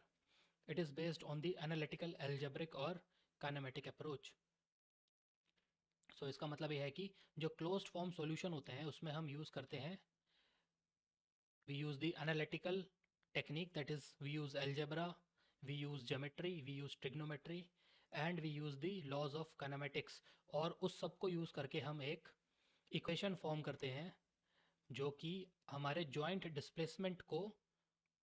It is based on the analytical, algebraic और kinematic approach. So इसका मतलब यह है कि जो closed form solution होते हैं उसमें हम use करते हैं, we use the analytical technique, that is we use algebra, we use geometry, we use trigonometry and we use the laws of kinematics, और उस सब को use करके हम एक equation form करते हैं जो कि हमारे जॉइंट डिस्प्लेसमेंट को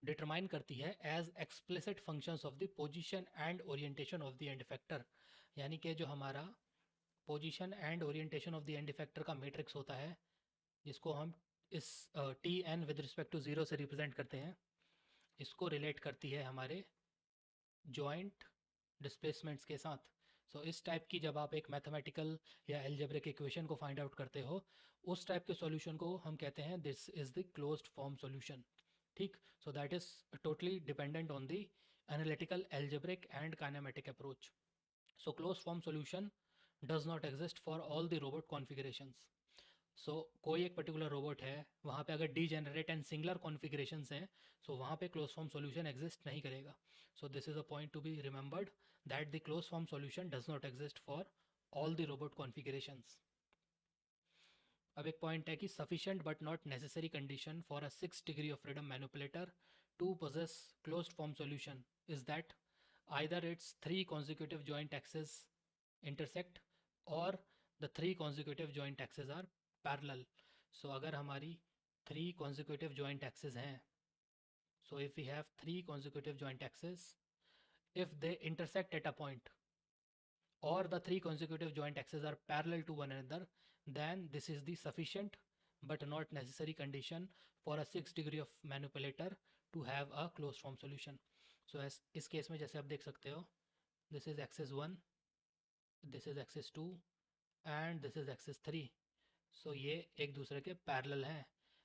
डिटरमाइन करती है as explicit functions of the position and orientation of the end effector. यानी कि जो हमारा position and orientation of the end effector का मैट्रिक्स होता है, जिसको हम इस T N with respect to zero से रिप्रेजेंट करते हैं, इसको रिलेट करती है हमारे जॉइंट डिस्प्लेसमेंट्स के साथ। सो इस टाइप की जब आप एक मैथमेटिकल या एल्जेब्रिक इक्वेशन को फाइंड आउट करते हो, उस टाइप के सॉल्यूशन को हम कहते हैं this is the closed form solution. ठीक, so that is totally dependent on the analytical, algebraic and kinematic approach. So closed form solution does not exist for all the robot configurations. So कोई एक particular robot है, वहाँ पे अगर degenerate and singular configurations हैं, सो वहाँ पे close form solution exist नहीं करेगा। So this is a point to be remembered, that the close form solution does not exist for all the robot configurations. अब एक पॉइंट है कि sufficient but not necessary condition for a 6 degree of freedom manipulator to possess closed form solution is that either its 3 consecutive joint axes intersect or the 3 consecutive joint axes are parallel. So अगर हमारी 3 consecutive joint axes हैं, so if we have 3 consecutive joint axes, if they intersect at a point or the 3 consecutive joint axes are parallel to one another, then this is the sufficient but not necessary condition for a 6 degree of manipulator to have a closed form solution. So as इस case में जैसे आप देख सकते हो, this is axis 1, this is axis 2 and this is axis 3. So ये एक दूसरे के parallel हैं,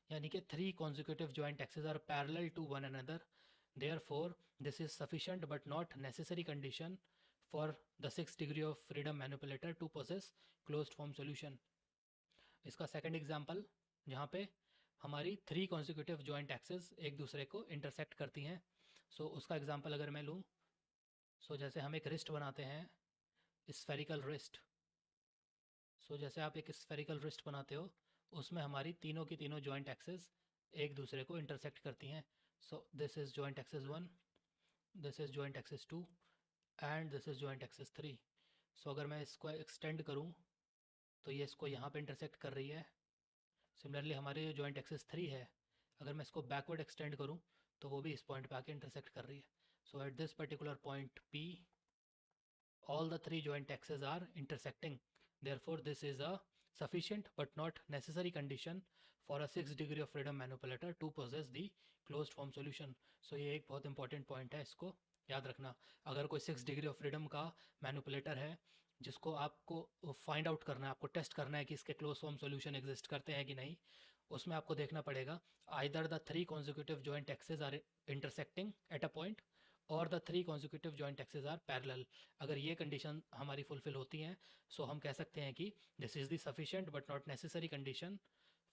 यानी कि 3 consecutive joint axes are parallel to one another. Therefore this is sufficient but not necessary condition for the 6 degree of freedom manipulator to possess closed form solution. इसका second example, जहाँ पे हमारी 3 consecutive joint axes एक दूसरे को intersect करती हैं। सो उसका एग्जांपल अगर मैं लूँ, सो जैसे हम एक रिस्ट बनाते हैं, स्फेरिकल रिस्ट। सो जैसे आप एक स्फेरिकल रिस्ट बनाते हो, उसमें हमारी तीनों की तीनों जॉइंट एक्सेस एक दूसरे को इंटरसेक्ट करती हैं। So this is joint axis 1, this is joint axis 2 and this is joint axis 3। So अगर मैं इसको एक्सटेंड करूँ तो ये इसको यहाँ पे इंटरसेक्ट कर रही है। सिमिलरली हमारे जो जॉइंट एक्सेस 3 है, अगर मैं इसको बैकवर्ड एक्सटेंड करूँ तो वो भी इस पॉइंट पे आके इंटरसेक्ट कर रही है। So at this particular point P, all the 3 joint axes are intersecting. Therefore this is a sufficient but not necessary condition for a 6 degree of freedom manipulator to possess the closed form solution. So ये एक बहुत important point है, इसको याद रखना। अगर कोई 6 degree of freedom का मैनिपुलेटर है जिसको आपको फाइंड आउट करना है, आपको टेस्ट करना है कि इसके क्लोज फॉर्म सॉल्यूशन एग्जिस्ट करते हैं कि नहीं, उसमें आपको देखना पड़ेगा either the 3 consecutive joint axes are intersecting at a point और the 3 consecutive joint axes are parallel. अगर ये कंडीशन हमारी फुलफिल होती हैं, सो हम कह सकते हैं कि this is the sufficient but not necessary condition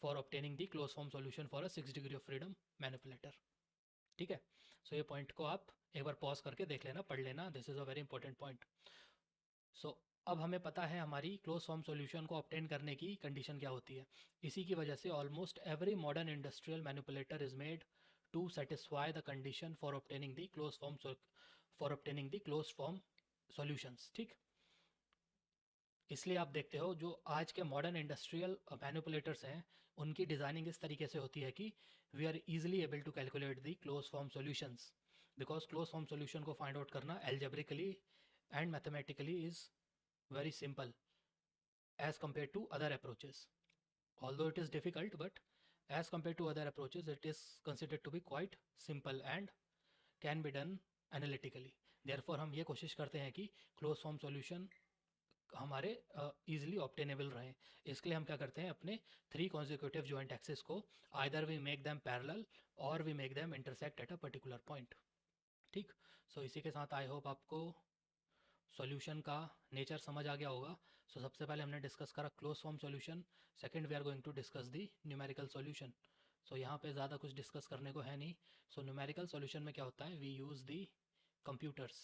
for obtaining the close form solution for a 6 degree of freedom manipulator. ठीक है, सो ये पॉइंट को आप एक बार पॉज करके देख लेना, पढ़ लेना, this is a very important point. So अब हमें पता है हमारी क्लोज फॉर्म सॉल्यूशन को ऑब्टेन करने की कंडीशन क्या होती है। इसी की वजह से almost every modern industrial manipulator is made to satisfy the condition for obtaining the close form solutions. ठीक, इसलिए आप देखते हो जो आज के मॉडर्न इंडस्ट्रियल मैनिपुलेटर्स हैं, उनकी डिज़ाइनिंग इस तरीके से होती है कि we are easily able to calculate the close form solutions, because close form solution को फाइंड आउट करना algebraically and mathematically is very simple as compared to other approaches. Although it is difficult, but as compared to other approaches it is considered to be quite simple and can be done analytically. Therefore हम ये कोशिश करते हैं कि closed form solution हमारे easily obtainable रहे। इसके लिए हम क्या करते हैं, अपने 3 consecutive joint axes को either we make them parallel or we make them intersect at a particular point. ठीक। सो इसी के साथ आई होप आपको सॉल्यूशन का नेचर समझ आ गया होगा। सो सबसे पहले हमने डिस्कस करा close form solution. Second we are going to discuss the numerical solution. So यहाँ पे ज़्यादा कुछ डिस्कस करने को है नहीं। सो न्यूमेरिकल सॉल्यूशन में क्या होता है, वी यूज़ दी कंप्यूटर्स।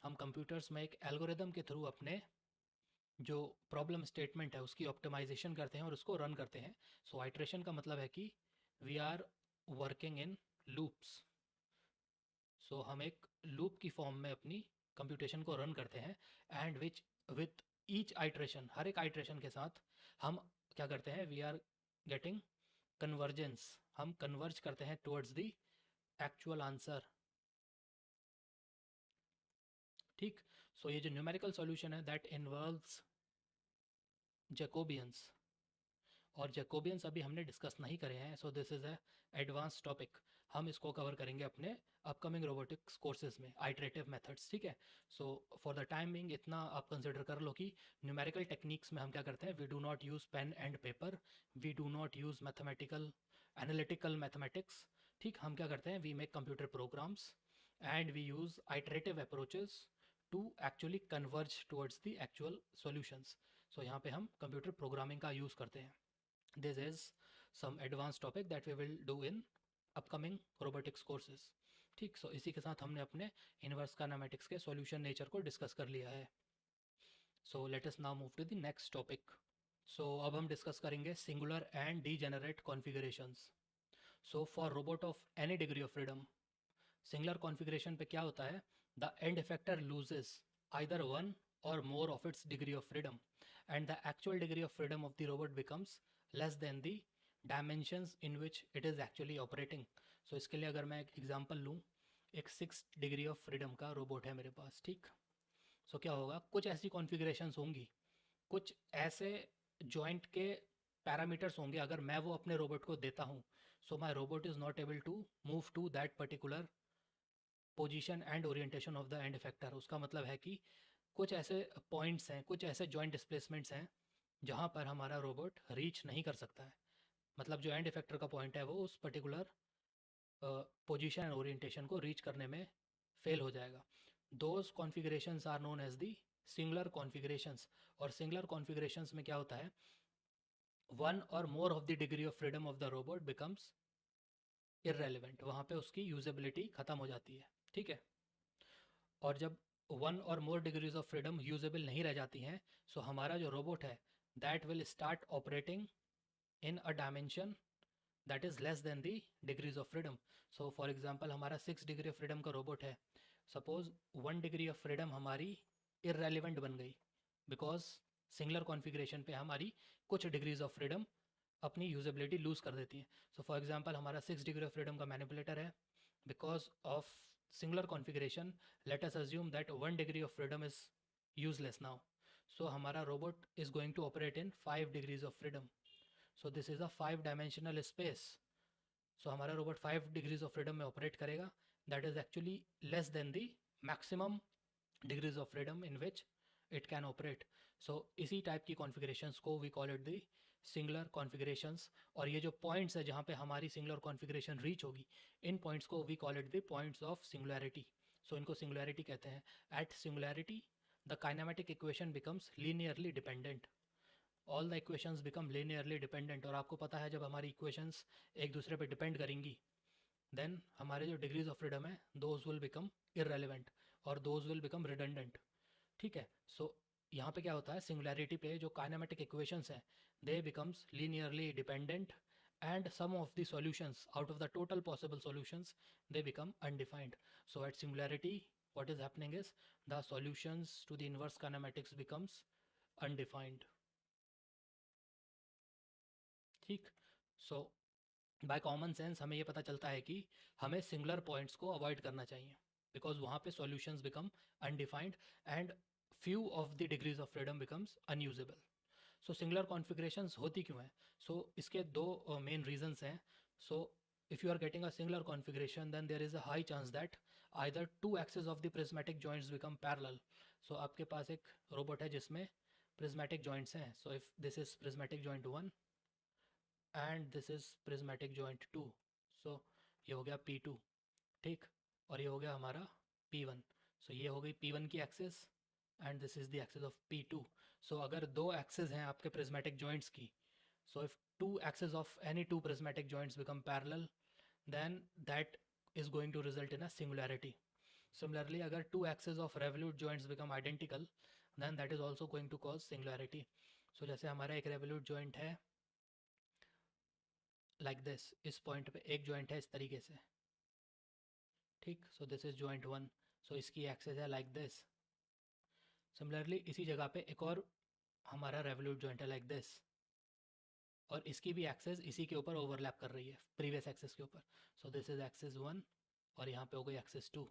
हम कंप्यूटर्स में एक एल्गोरिदम के थ्रू अपने जो प्रॉब्लम स्टेटमेंट है उसकी ऑप्टिमाइजेशन करते हैं और उसको रन करते हैं। सो आइट्रेशन का मतलब है कि we are working in loops. So हम एक लूप की फॉर्म में अपनी कंप्यूटेशन को रन करते हैं and which with each iteration, हर एक आइट्रेशन के साथ हम क्या करते हैं, वी आर गेटिंग कन्वर्जेंस। हम कन्वर्ज करते हैं टुवर्ड्स द एक्चुअल आंसर। ठीक। सो ये जो न्यूमेरिकल सॉल्यूशन है दैट इन्वॉल्व्स जैकोबियंस, और जैकोबियंस अभी हमने डिस्कस नहीं करे हैं। So this is a advance topic. हम इसको कवर करेंगे अपने अपकमिंग रोबोटिक्स कोर्सेज में, आइट्रेटिव मेथड्स। ठीक है। So for the time being इतना आप कंसिडर कर लो कि न्यूमेरिकल टेक्निक्स में हम क्या करते हैं, we do not use pen and paper, we do not use mathematical analytical mathematics. ठीक। हम क्या करते हैं, we make computer programs and we use iterative approaches to actually converge towards the actual solutions. So यहाँ पे हम computer programming का use करते हैं। This is some advanced topic that we will do in upcoming robotics courses। ठीक। सो इसी के साथ हमने अपने इनवर्स काइनेमेटिक्स के सॉल्यूशन नेचर को डिस्कस कर लिया है। So let us now move to the next topic. So अब हम डिस्कस करेंगे singular and degenerate configurations. So for robot of any degree of freedom, singular configuration पे क्या होता है, the end effector loses either one और more of its degree of freedom and the actual degree of freedom of the robot becomes less than the dimensions in which it is actually operating. So इसके लिए अगर मैं एक example लूँ, एक 6 degree of freedom का robot है मेरे पास। ठीक। सो क्या होगा, कुछ ऐसी कॉन्फ़िगरेशंस होंगी, कुछ ऐसे जॉइंट के पैरामीटर्स होंगे, अगर मैं वो अपने रोबोट को देता हूँ, so my robot is not able to move to that particular position and orientation of the end effector. उसका मतलब है कि कुछ ऐसे पॉइंट्स हैं, कुछ ऐसे जॉइंट डिस्प्लेसमेंट्स हैं जहाँ पर हमारा रोबोट रीच नहीं कर सकता है। मतलब जो एंड इफेक्टर का पॉइंट है वो उस पर्टिकुलर पोजीशन एंड ओरिएंटेशन को रीच करने में फेल हो जाएगा। Those configurations are known as the singular configurations. और सिंगुलर कॉन्फ़िगरेशंस में क्या होता है, वन और more of the degree of freedom of the robot becomes irrelevant. वहाँ पे उसकी यूजेबिलिटी ख़त्म हो जाती है। ठीक है। और जब वन और मोर डिग्रीज ऑफ फ्रीडम यूजेबल नहीं रह जाती हैं, सो हमारा जो रोबोट है that will start operating in a dimension that is less than the degrees of freedom. So for example हमारा 6 डिग्री ऑफ फ्रीडम का रोबोट है, सपोज 1 डिग्री ऑफ फ्रीडम हमारी इररेलेवेंट बन गई बिकॉज सिंगुलर कॉन्फ़िगरेशन पे हमारी कुछ डिग्रीज ऑफ फ्रीडम अपनी यूजेबिलिटी लूज़ कर देती है। सो फॉर एग्जांपल हमारा 6 डिग्री ऑफ फ्रीडम का मैनिपुलेटर है, because of singular configuration let us assume that 1 degree of freedom is useless now, so हमारा robot is going to operate in 5 degrees of freedom। so this is a 5 dimensional space। so हमारा robot 5 degrees of freedom में operate करेगा, that is actually less than the maximum degrees of freedom in which it can operate। so इसी type की configurations को we call it the singular configurations. और ये जो points है जहाँ पे हमारी सिंगुलर कॉन्फ़िगरेशन रीच होगी, इन पॉइंट्स को we call it the points of singularity. So इनको सिंगुलैरिटी कहते हैं। At singularity the kinematic equation becomes linearly dependent. All the equations become linearly dependent. और आपको पता है जब हमारी इक्वेशंस एक दूसरे पे डिपेंड करेंगी, देन हमारे जो डिग्रीज ऑफ फ्रीडम है दोज विल बिकम इररेलेवेंट और दोज विल बिकम रिडंडेंट। ठीक है। सो यहाँ पे क्या होता है, सिंगुलैरिटी पे जो काइनेमेटिक इक्वेशंस हैं दे becomes linearly dependent and some of the solutions out of the total possible solutions they become undefined। so at singularity what is happening is the solutions to the inverse kinematics becomes undefined। ठीक। so by common sense हमें ये पता चलता है कि हमें singular points को avoid करना चाहिए बिकॉज वहाँ पे solutions become undefined and few of the degrees of freedom becomes unusable। So singular configurations होती क्यों हैं? सो इसके दो मेन रीजंस हैं। So if you are getting a singular configuration then there is a high chance that either two axes of the prismatic joints become parallel. So आपके पास एक robot है जिसमें प्रिज्मेटिक जॉइंट्स हैं। So if this is prismatic joint 1 and this is prismatic joint 2, सो ये हो गया P2। ठीक। और ये हो गया हमारा P1। सो ये हो गई P1 की axis and this is the axis of P2। सो अगर दो एक्सिस हैं आपके प्रिज्मेटिक जॉइंट्स की, so if two axes of any two prismatic joints become parallel, then that is going to result in a singularity. Similarly, agar two axes of revolute joints become identical, then that is also going to cause singularity. So जैसे हमारा एक revolute joint है like this, इस point पे एक joint है इस तरीके से, ठीक। so this is joint 1, so इसकी axis है like this. Similarly इसी जगह पे एक और हमारा revolute joint है like this, और इसकी भी एक्सेस इसी के ऊपर ओवरलैप कर रही है प्रीवियस एक्सेस के ऊपर। सो दिस इज एक्सेस 1 और यहाँ पे हो गई एक्सेस 2।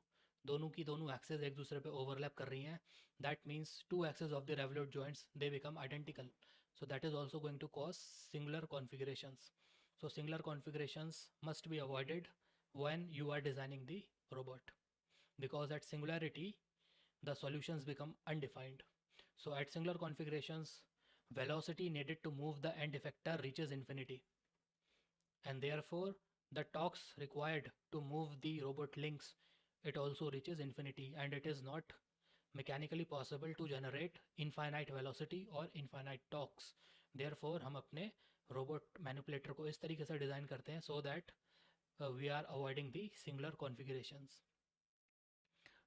दोनों की दोनों एक्सेस एक दूसरे पे ओवरलैप कर रही हैं। That means two axes of the revolute joints they become identical. So that is also going to cause singular configurations. So singular configurations must be avoided when you are designing the robot, because at singularity the solutions become undefined. So at singular configurations, velocity needed to move the end effector reaches infinity, and therefore the torques required to move the robot links, it also reaches infinity, and it is not mechanically possible to generate infinite velocity or infinite torques. Therefore हम अपने robot manipulator को इस तरीके से design करते हैं so that we are avoiding the singular configurations.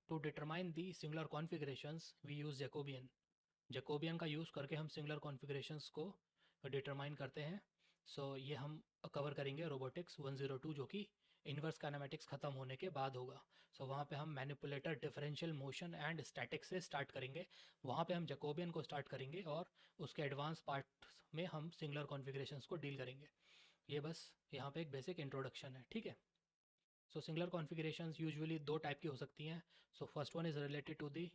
To determine the singular configurations we use Jacobian. Jacobian का use करके हम सिंगुलर कॉन्फ़िगरेशंस को डिटरमाइन करते हैं। सो ये हम कवर करेंगे रोबोटिक्स 102, जो कि इन्वर्स काइनेमेटिक्स ख़त्म होने के बाद होगा। सो वहाँ पे हम manipulator differential motion and statics से स्टार्ट करेंगे। वहाँ पे हम जैकोबियन को स्टार्ट करेंगे और उसके एडवांस पार्ट में हम सिंगुलर कॉन्फ़िगरेशंस को डील करेंगे। ये बस यहाँ पे एक बेसिक इंट्रोडक्शन है, ठीक है। सो सिंगुलर कॉन्फ़िगरेशंस यूजुअली दो टाइप की हो सकती हैं। So first one is related to the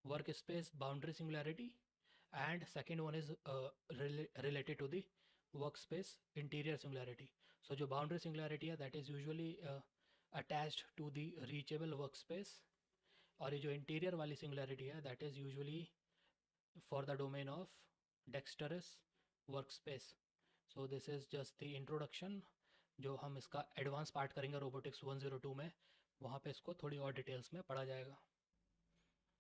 work space boundary singularity, and second one is related to the workspace interior singularity. So जो boundary singularity है that is usually attached to the reachable workspace, और ये जो interior वाली singularity है that is usually for the domain of dexterous workspace. So this is just the introduction, जो हम इसका एडवांस पार्ट करेंगे रोबोटिक्स 102 में, वहाँ पे इसको थोड़ी और डिटेल्स में पढ़ा जाएगा।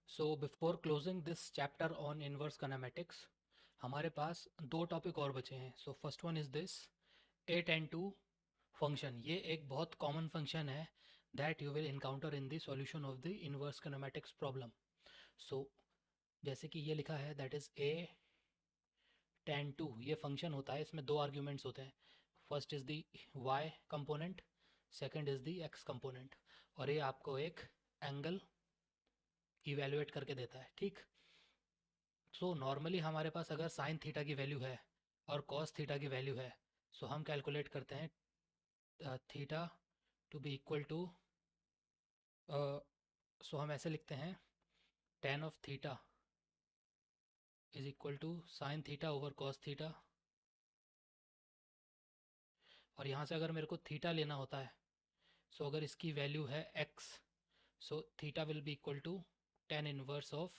So before closing this chapter on inverse kinematics, हमारे पास दो टॉपिक और बचे हैं। So first one is this 8n2 function. ये एक बहुत कॉमन फंक्शन है that you will encounter in the solution of the inverse kinematics problem. So जैसे कि ये लिखा है दैट इज़ a tan2। ये फंक्शन होता है, इसमें दो आर्ग्यूमेंट्स होते हैं। First is the y component, second is the x component, और ये आपको एक एंगल इवेलुएट करके देता है, ठीक। सो नॉर्मली हमारे पास अगर साइन थीटा की वैल्यू है और कॉस थीटा की वैल्यू है, सो हम कैलकुलेट करते हैं theta to be equal to, so हम ऐसे लिखते हैं tan of theta is equal to sine theta over cos theta. और यहाँ से अगर मेरे को थीटा लेना होता है, सो अगर इसकी वैल्यू है x, so theta will be equal to tan inverse of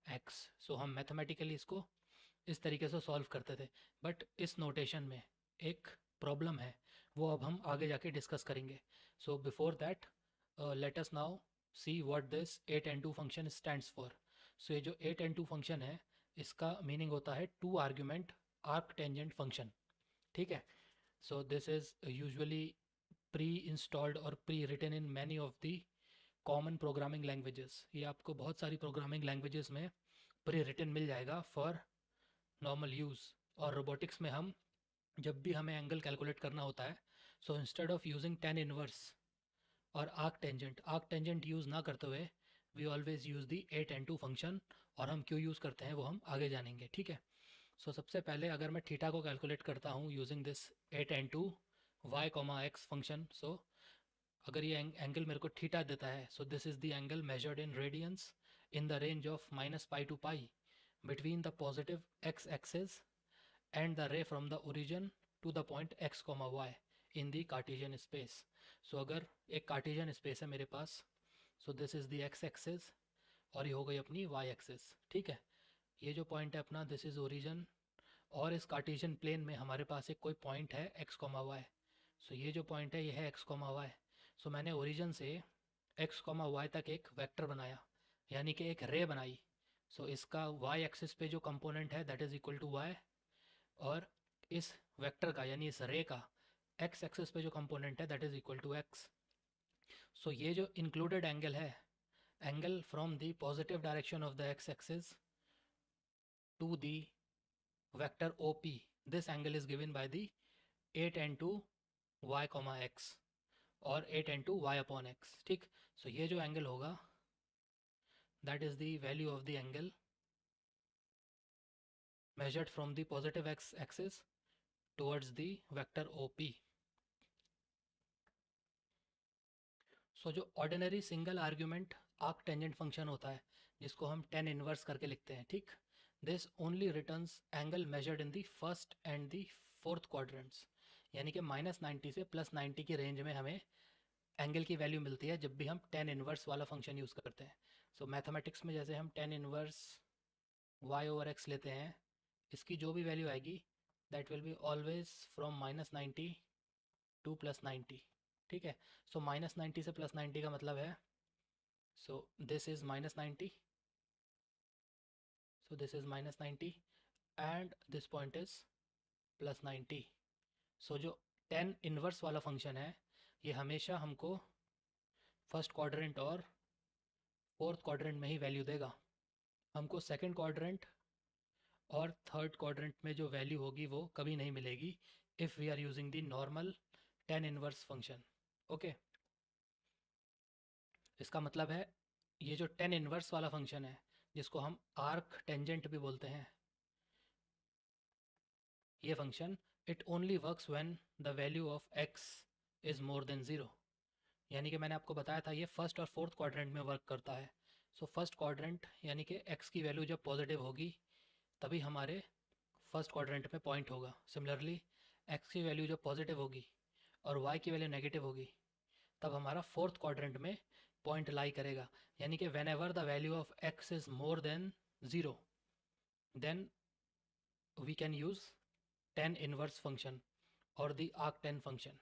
x। So हम मैथमेटिकली इसको इस तरीके से सॉल्व करते थे, बट इस नोटेशन में एक प्रॉब्लम है, वो अब हम आगे जाके डिस्कस करेंगे। So before that let us now see what this 8n2 function stands for. So ये जो 8n2 फंक्शन है, इसका मीनिंग होता है two argument arc tangent function, ठीक है। So this is usually preinstalled और pre written in many of the common programming languages. ये आपको बहुत सारी प्रोग्रामिंग लैंग्वेजेस में प्री रिटन मिल जाएगा फॉर नॉर्मल यूज़। और रोबोटिक्स में हम जब भी हमें एंगल कैलकुलेट करना होता है, so instead of using tan inverse और आर्क टेंजेंट यूज़ ना करते हुए we always use the 8n2 function. और हम क्यों यूज़ करते हैं वो हम आगे जानेंगे, ठीक है। सो सबसे पहले अगर मैं थीटा को कैलकुलेट करता हूँ using this 8n2 y, x function, so अगर ये एंगल मेरे को थीटा देता है, so this is the angle measured in radians in the range of -π to π between the positive x axis and the ray from the origin to the point x, y in the Cartesian space. So अगर एक Cartesian space है मेरे पास, so this is the x axis और ये हो गई अपनी y axis, ठीक है। ये जो पॉइंट है अपना दिस इज ओरिजिन, और इस कार्टेशियन प्लेन में हमारे पास एक कोई पॉइंट है x, y। सो ये जो पॉइंट है ये है x, y। सो मैंने ओरिजिन से x, y तक एक वेक्टर बनाया, यानी कि एक रे बनाई। सो इसका y एक्सिस पे जो कंपोनेंट है that is equal to y, और इस वेक्टर का यानी इस रे का x एक्सिस पे जो कंपोनेंट है that is equal to x। So ये जो इंक्लूडेड एंगल है, angle from the positive direction of the x axis to the vector OP, this angle is given by the a tan to y comma x और a tan to y upon x। ठीक, सो ये जो angle होगा that is the value of the angle measured from the positive x axis towards the vector OP। सो जो ordinary single argument arc tangent function होता है, जिसको हम tan इनवर्स करके लिखते हैं, ठीक, this only returns angle measured in the first and the fourth quadrants, यानी कि -90 से +90 की रेंज में हमें एंगल की वैल्यू मिलती है जब भी हम tan इनवर्स वाला फंक्शन यूज़ करते हैं। सो मैथमेटिक्स में जैसे हम tan इनवर्स y/x लेते हैं, इसकी जो भी वैल्यू आएगी that will be always from -90 to +90। ठीक है, सो -90 से +90 का मतलब है, so this is -90, so this is -90 and this point is +90। So जो tan इनवर्स वाला फंक्शन है ये हमेशा हमको फर्स्ट क्वाड्रेंट और फोर्थ क्वाड्रेंट में ही वैल्यू देगा, हमको सेकंड क्वाड्रेंट और थर्ड क्वाड्रेंट में जो वैल्यू होगी वो कभी नहीं मिलेगी if we are using the normal tan inverse function. Okay, इसका मतलब है ये जो tan इनवर्स वाला फंक्शन है, जिसको हम आर्क टेंजेंट भी बोलते हैं, ये function it only works when the value of x is more than 0। यानी कि मैंने आपको बताया था ये फर्स्ट और फोर्थ क्वाड्रेंट में वर्क करता है। सो फर्स्ट क्वाड्रेंट यानी कि x की वैल्यू जब पॉजिटिव होगी तभी हमारे फर्स्ट क्वाड्रेंट में पॉइंट होगा। सिमिलरली x की वैल्यू जब पॉजिटिव होगी और y की वैल्यू नेगेटिव होगी तब हमारा फोर्थ क्वाड्रेंट में पॉइंट लाई करेगा। यानी कि whenever the value of x is more than 0 then we can use tan inverse function और द आर्क tan फंक्शन।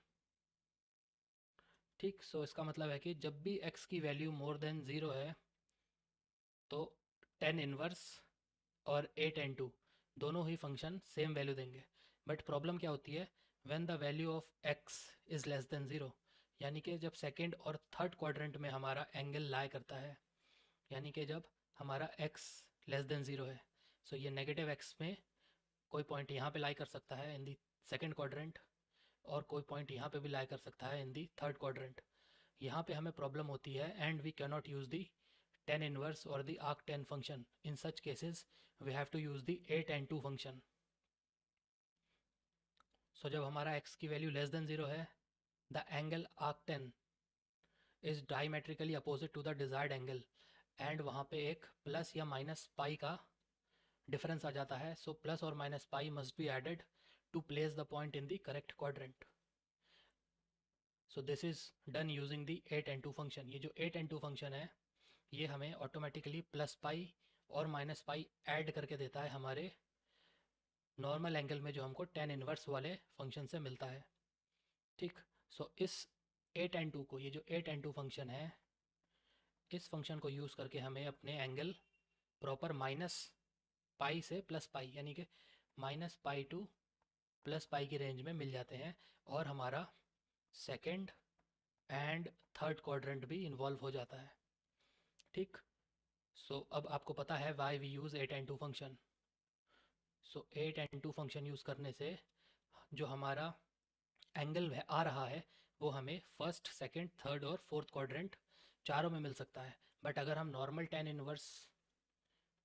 ठीक, सो इसका मतलब है कि जब भी x की वैल्यू मोर देन 0 है तो tan इनवर्स और a tan 2 दोनों ही फंक्शन सेम वैल्यू देंगे। बट प्रॉब्लम क्या होती है, when the value of x is less than 0, यानी कि जब सेकेंड और थर्ड क्वाड्रेंट में हमारा एंगल लाई करता है, यानी कि जब हमारा x लेस देन 0 है, सो ये नेगेटिव x में कोई पॉइंट यहाँ पे लाई कर सकता है इन दी सेकेंड क्वाड्रेंट और कोई पॉइंट यहाँ पे भी लाई कर सकता है इन दी थर्ड क्वाड्रेंट। यहाँ पे हमें प्रॉब्लम होती है and we can not use the tan inverse or the arc tan function. In such cases we have to use the a tan 2 function। so जब हमारा x की वैल्यू लेस देन 0 है, the angle arc tan is diametrically opposite to the desired angle and वहाँ पे एक plus या minus pi का difference आ जाता है। सो प्लस और minus pi must be added to place the point in the correct quadrant. So this is done using the a tan 2 function. ये जो a tan 2 फंक्शन है ये हमें ऑटोमेटिकली प्लस पाई और माइनस पाई add करके देता है हमारे नॉर्मल एंगल में जो हमको tan इनवर्स वाले फंक्शन से मिलता है। ठीक, सो इस a tan 2 को, ये जो a tan 2 फंक्शन है, इस फंक्शन को यूज़ करके हमें अपने एंगल प्रॉपर माइनस पाई से प्लस पाई यानी कि minus pi to plus pi की रेंज में मिल जाते हैं और हमारा सेकेंड एंड थर्ड क्वाड्रेंट भी इन्वॉल्व हो जाता है। ठीक, सो अब आपको पता है why we use a tan 2 function. So a tan 2 function use करने से जो हमारा एंगल आ रहा है वो हमें फर्स्ट, सेकंड, थर्ड और फोर्थ क्वाड्रेंट चारों में मिल सकता है। बट अगर हम नॉर्मल tan इनवर्स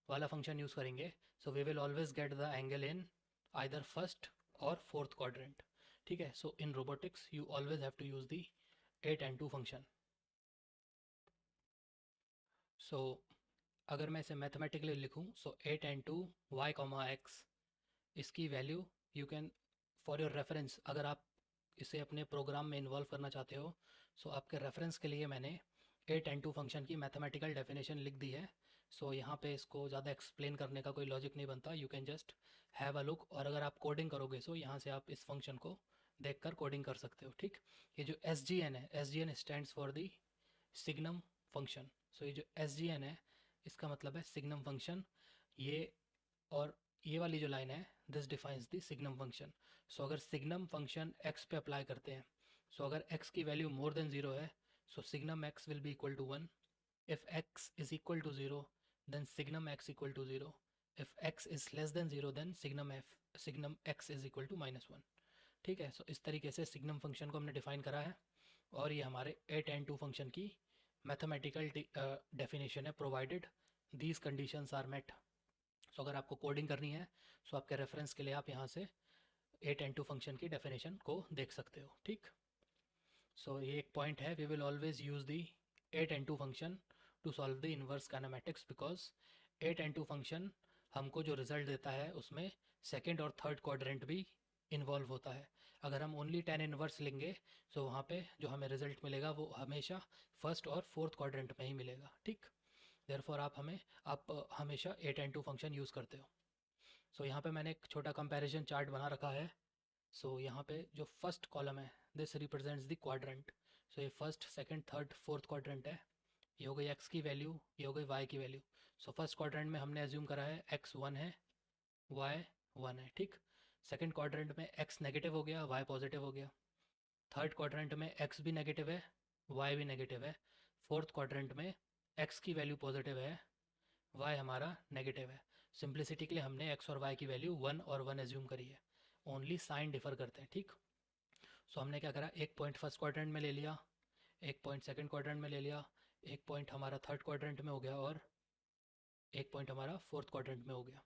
वाला फंक्शन यूज़ करेंगे so we will always get the angle in either first or fourth quadrant. ठीक है, so in robotics you always have to use the a tan 2 function. So अगर मैं इसे mathematically लिखूँ, so a tan 2 y, x, इसकी value you can for your reference, अगर आप इसे अपने प्रोग्राम में इन्वॉल्व करना चाहते हो, सो आपके रेफरेंस के लिए मैंने a tan 2 फंक्शन की मैथमेटिकल डेफिनेशन लिख दी है। सो यहाँ पे इसको ज़्यादा एक्सप्लेन करने का कोई लॉजिक नहीं बनता, you can just have a look. और अगर आप कोडिंग करोगे सो यहाँ से आप इस फंक्शन को देखकर कोडिंग कर सकते हो। ठीक, ये जो SGN है, SGN stands for the signum function. So ये जो SGN है इसका मतलब है सिग्नम फंक्शन। ये और ये वाली जो लाइन है, this defines the signum function. So अगर सिग्नम फंक्शन x पे अप्लाई करते हैं, सो अगर x की वैल्यू मोर देन 0 है, so signum x will be equal to 1। If x is equal to 0 then signum x equal to 0। If x is less than 0 then signum x is equal to -1। ठीक है, so इस तरीके से signum function को हमने define करा है और ये हमारे 8n2 फंक्शन की मैथमेटिकल डेफिनेशन है, provided these conditions are met. So अगर आपको कोडिंग करनी है, सो आपके रेफरेंस के लिए आप यहाँ से 8n2 फंक्शन की डेफिनेशन को देख सकते हो। ठीक, सो ये एक पॉइंट है, we will always use the 8n2 function to solve the inverse kinematics, because 8n2 function हमको जो रिजल्ट देता है उसमें सेकेंड और थर्ड क्वाड्रेंट भी इन्वॉल्व होता है। अगर हम ओनली tan इनवर्स लेंगे, सो वहाँ पे जो हमें रिजल्ट मिलेगा वो हमेशा फर्स्ट और फोर्थ क्वाड्रेंट में ही मिलेगा। ठीक, देयरफॉर आप हमेशा 8n2 फंक्शन यूज़ करते हो। सो यहाँ पे मैंने एक छोटा कंपैरिजन चार्ट बना रखा है। सो यहाँ पे जो फर्स्ट कॉलम है, दिस रिप्रेजेंट्स द क्वाड्रेंट। सो ये first, second, third, fourth quadrant है। ये हो गई x की वैल्यू, ये हो गई y की वैल्यू। सो फर्स्ट क्वाड्रेंट में हमने एज्यूम करा है x 1 है, y 1 है। ठीक, सेकंड क्वाड्रेंट में x नेगेटिव हो गया, y पॉजिटिव हो गया। थर्ड क्वाड्रेंट में x भी नेगेटिव है, y भी नेगेटिव है। फोर्थ क्वाड्रेंट में x की वैल्यू पॉजिटिव है, y हमारा नेगेटिव है। सिंप्लिसिटी के लिए हमने x और y की वैल्यू 1 और 1 एज्यूम करी है, ओनली साइन डिफर करते हैं। ठीक, सो हमने क्या करा, एक पॉइंट फर्स्ट क्वाड्रेंट में ले लिया, एक पॉइंट सेकंड क्वाड्रेंट में ले लिया, एक पॉइंट हमारा थर्ड क्वाड्रेंट में हो गया और एक पॉइंट हमारा फोर्थ क्वाड्रेंट में हो गया।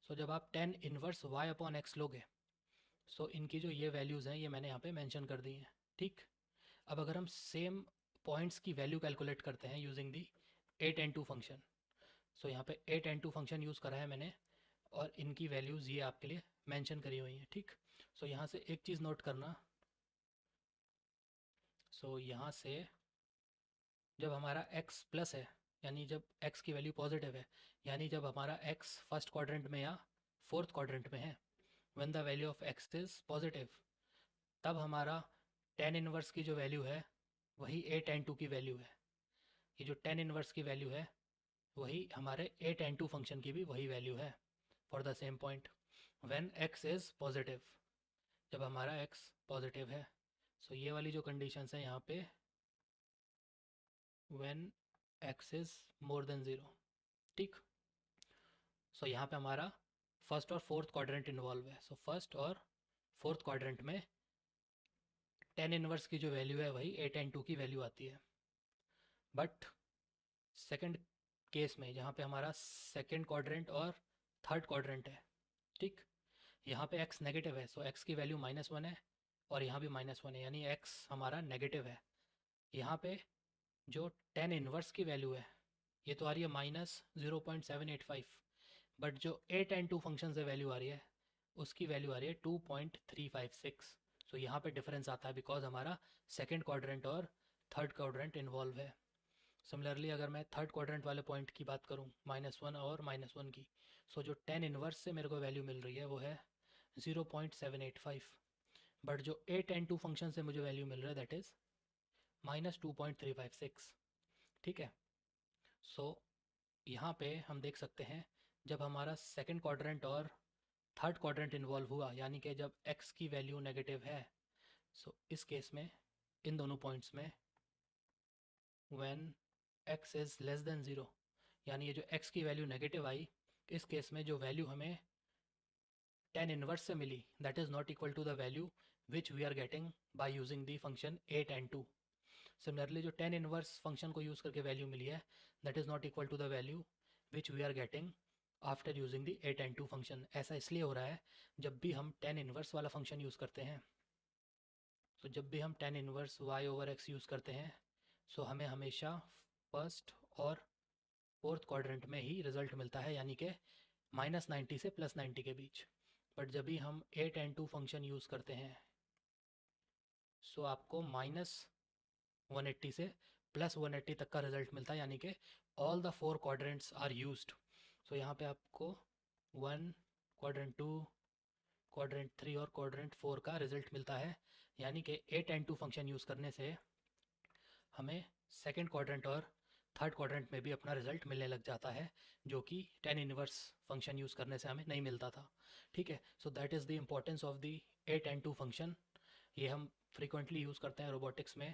सो जब आप tan inverse y upon x लोगे, सो इनकी जो ये वैल्यूज़ हैं ये मैंने यहाँ पे मेंशन कर दी हैं। ठीक, अब अगर हम सेम पॉइंट्स की वैल्यू कैलकुलेट करते हैं यूजिंग दी 8n2 फंक्शन, सो यहाँ पे 8n2 फंक्शन यूज़ करा है मैंने और इनकी वैल्यूज़ ये आपके लिए मेंशन करी हुई हैं। ठीक, सो यहाँ से एक चीज़ नोट करना, सो यहाँ से जब हमारा x प्लस है, यानी जब x की वैल्यू पॉजिटिव है, यानी जब हमारा x फर्स्ट क्वाड्रेंट में या फोर्थ क्वाड्रेंट में है, when the value of x is positive, तब हमारा tan इनवर्स की जो वैल्यू है वही 8n2 की वैल्यू है। ये जो tan इनवर्स की वैल्यू है वही हमारे 8n2 फंक्शन की भी वही वैल्यू है for the same point when x is positive, जब हमारा x पॉजिटिव है। सो ये वाली जो कंडीशंस हैं यहाँ पे, when x is more than 0। ठीक, सो यहाँ पे हमारा first or fourth quadrant involve है। So first or fourth quadrant में tan इनवर्स की जो वैल्यू है वही 8n2 की वैल्यू आती है। बट सेकंड केस में जहाँ पे हमारा सेकंड क्वाड्रेंट और थर्ड क्वाड्रेंट है, ठीक, यहाँ पे x नेगेटिव है, सो x की वैल्यू -1 है और यहाँ भी -1 है, यानी x हमारा नेगेटिव है। यहाँ पे जो tan इनवर्स की वैल्यू है ये तो आ रही है -0.785, बट जो 8n2 फंक्शन से वैल्यू आ रही है उसकी वैल्यू आ रही है 2.356। सो यहाँ पे डिफरेंस आता है बिकॉज हमारा सेकेंड क्वाड्रेंट और थर्ड क्वाड्रेंट इन्वॉल्व है। सिमिलरली अगर मैं थर्ड क्वाड्रेंट वाले पॉइंट की बात करूँ, -1 और -1 की, सो जो tan इनवर्स से मेरे को वैल्यू मिल रही है वो है 0.785, बट जो 8n2 फंक्शन से मुझे वैल्यू मिल रहा है दैट इज़ -2.356। ठीक है, सो यहाँ पे हम देख सकते हैं जब हमारा सेकंड क्वाड्रेंट और थर्ड क्वाड्रेंट इन्वॉल्व हुआ, यानी कि जब x की वैल्यू नेगेटिव है, सो इस केस में इन दोनों पॉइंट्स में when x is less than 0, यानी ये जो x की वैल्यू नेगेटिव आई, इस केस में जो वैल्यू हमें tan इनवर्स से मिली that is not equal to the value which we are getting by using the function 8n2। Similarly जो tan इनवर्स फंक्शन को यूज़ करके वैल्यू मिली है that is not equal to the value which we are getting after using the 8n2 function. ऐसा इसलिए हो रहा है जब भी हम tan इनवर्स वाला फंक्शन यूज़ करते हैं, तो जब भी हम tan इनवर्स y/x यूज़ करते हैं, सो हमें हमेशा फर्स्ट और फोर्थ क्वाड्रेंट में ही रिजल्ट मिलता है, यानी कि -90 से +90 के बीच। बट जब भी हम 8n2 फंक्शन यूज़ करते हैं, सो आपको -180 से +180 तक का रिजल्ट मिलता है, यानी कि all the 4 quadrants are used. So यहाँ पे आपको 1 क्वाड्रेंट 2 क्वाड्रेंट 3 और क्वाड्रेंट 4 का रिजल्ट मिलता है, यानी कि A10 फंक्शन यूज़ करने से हमें सेकंड क्वाड्रेंट और थर्ड क्वाड्रेंट में भी अपना रिजल्ट मिलने लग जाता है, जो कि tan इनवर्स फंक्शन यूज़ करने से हमें नहीं मिलता था। ठीक है, सो that is the importance of the A10 function. ये हम फ्रीक्वेंटली यूज़ करते हैं रोबोटिक्स में,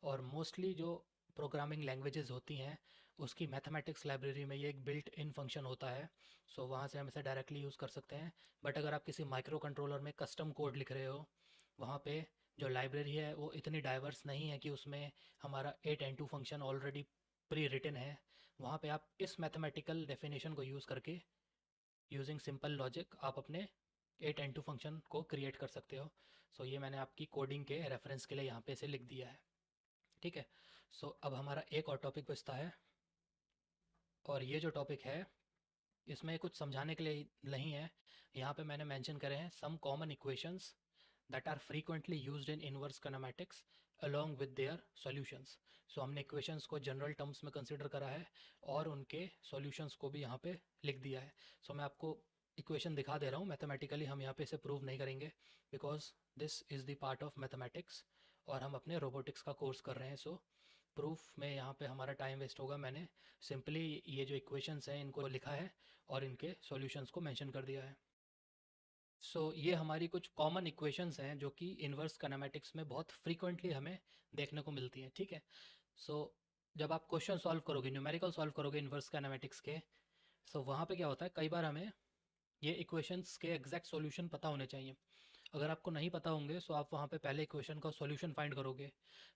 और मोस्टली जो प्रोग्रामिंग लैंग्वेजेस होती हैं उसकी मैथमेटिक्स लाइब्रेरी में ये एक बिल्ट इन फंक्शन होता है। सो वहाँ से हम इसे डायरेक्टली यूज़ कर सकते हैं। बट अगर आप किसी माइक्रो कंट्रोलर में कस्टम कोड लिख रहे हो, वहाँ पे जो लाइब्रेरी है वो इतनी डाइवर्स नहीं है कि उसमें हमारा A10 function already pre written है। वहाँ पे आप इस मैथमेटिकल डेफिनेशन को यूज़ करके यूजिंग सिंपल लॉजिक आप अपने A10 फंक्शन को क्रिएट कर सकते हो। सो ये मैंने आपकी कोडिंग के रेफरेंस के लिए यहाँ पे इसे लिख दिया है। ठीक है, सो अब हमारा एक और टॉपिक बचता है, और ये जो टॉपिक है इसमें कुछ समझाने के लिए नहीं है। यहाँ पे मैंने मेंशन करे हैं some common equations that are frequently used in inverse kinematics along with their solutions. So हमने इक्वेशंस को जनरल टर्म्स में कंसिडर करा है और उनके सॉल्यूशंस को भी यहाँ पे लिख दिया है। सो मैं आपको इक्वेशन दिखा दे रहा हूँ। मैथमेटिकली हम यहाँ पे इसे प्रूव नहीं करेंगे because this is the part of mathematics और हम अपने रोबोटिक्स का कोर्स कर रहे हैं। सो प्रूफ में यहाँ पे हमारा टाइम वेस्ट होगा। मैंने सिंपली ये जो इक्वेशंस हैं इनको लिखा है और इनके सॉल्यूशंस को मेंशन कर दिया है। ये हमारी कुछ कॉमन इक्वेशंस हैं जो कि इन्वर्स किनेमैटिक्स में बहुत फ्रीक्वेंटली हमें देखने को मिलती हैं। ठीक है, सो जब आप क्वेश्चन सॉल्व करोगे, न्यूमेरिकल सॉल्व करोगे इन्वर्स किनेमैटिक्स के, वहाँ पे क्या होता है, कई बार हमें ये इक्वेशंस के एग्जैक्ट सॉल्यूशन पता होने चाहिए। अगर आपको नहीं पता होंगे तो आप वहाँ पे पहले इक्वेशन का सॉल्यूशन फाइंड करोगे,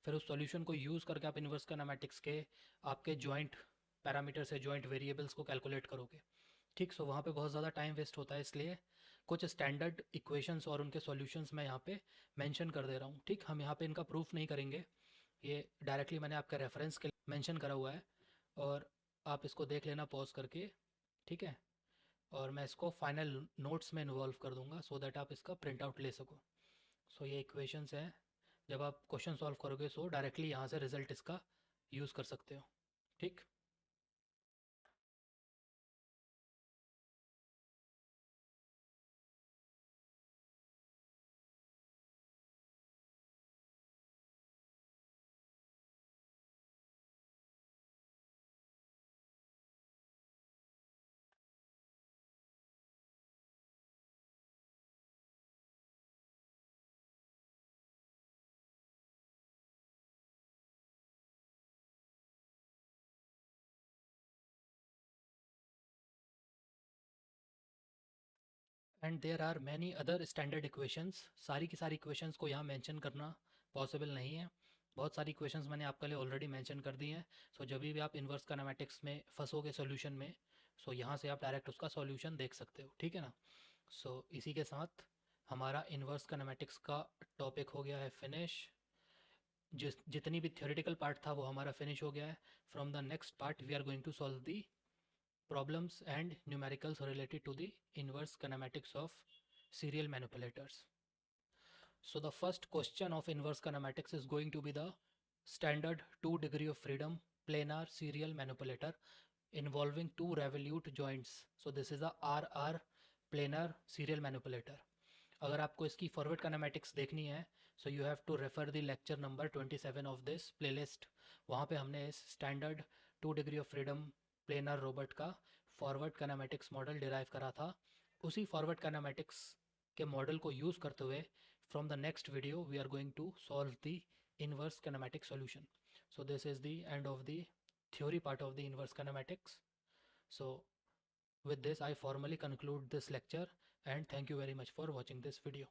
फिर उस सॉल्यूशन को यूज़ करके आप इन्वर्स किनेमैटिक्स के आपके जॉइंट पैरामीटर से जॉइंट वेरिएबल्स को कैलकुलेट करोगे। ठीक, वहाँ पे बहुत ज़्यादा टाइम वेस्ट होता है, इसलिए कुछ स्टैंडर्ड इक्वेशंस और उनके सॉल्यूशंस मैं यहाँ पे मेंशन कर दे रहा हूँ। ठीक, हम यहाँ पे इनका प्रूफ नहीं करेंगे, ये डायरेक्टली मैंने आपके रेफरेंस के लिए मेंशन करा हुआ है, और आप इसको देख लेना पॉज करके। ठीक है, और मैं इसको फाइनल नोट्स में इन्वॉल्व कर दूंगा सो दैट आप इसका प्रिंट आउट ले सको। ये इक्वेशंस हैं, जब आप क्वेश्चन सॉल्व करोगे डायरेक्टली यहाँ से रिजल्ट इसका यूज़ कर सकते हो। ठीक, and there are many other standard equations. सारी की सारी इक्वेशंस को यहाँ मेंशन करना पॉसिबल नहीं है। बहुत सारी इक्वेशंस मैंने आपके लिए ऑलरेडी मेंशन कर दी हैं। जब भी आप इन्वर्स किनेमैटिक्स में फंसोगे सॉल्यूशन में, यहाँ से आप डायरेक्ट उसका सॉल्यूशन देख सकते हो। ठीक है ना, इसी के साथ हमारा इन्वर्स किनेमैटिक्स का टॉपिक हो गया है फिनिश। जितनी भी थ्योरेटिकल पार्ट था वो हमारा फिनिश हो गया है। From the next part we are going to solve the problems and numericals related to the inverse kinematics of serial manipulators. So the first question of inverse kinematics is going to be the standard 2 degree of freedom planar serial manipulator involving two revolute joints. So this is a RR planar serial manipulator. अगर आपको इसकी forward kinematics देखनी है you have to refer the lecture number 27 of this playlist. वहाँ पे हमने इस standard 2 degree of freedom planar robot का फॉरवर्ड काइनेमेटिक्स मॉडल डिराइव करा था। उसी फॉरवर्ड काइनेमेटिक्स के मॉडल को यूज़ करते हुए from the next video we are going to solve the inverse kinematic solution. This is the end of the theory part of the inverse kinematics. So with this I formally conclude this lecture, and thank you very much for watching this video.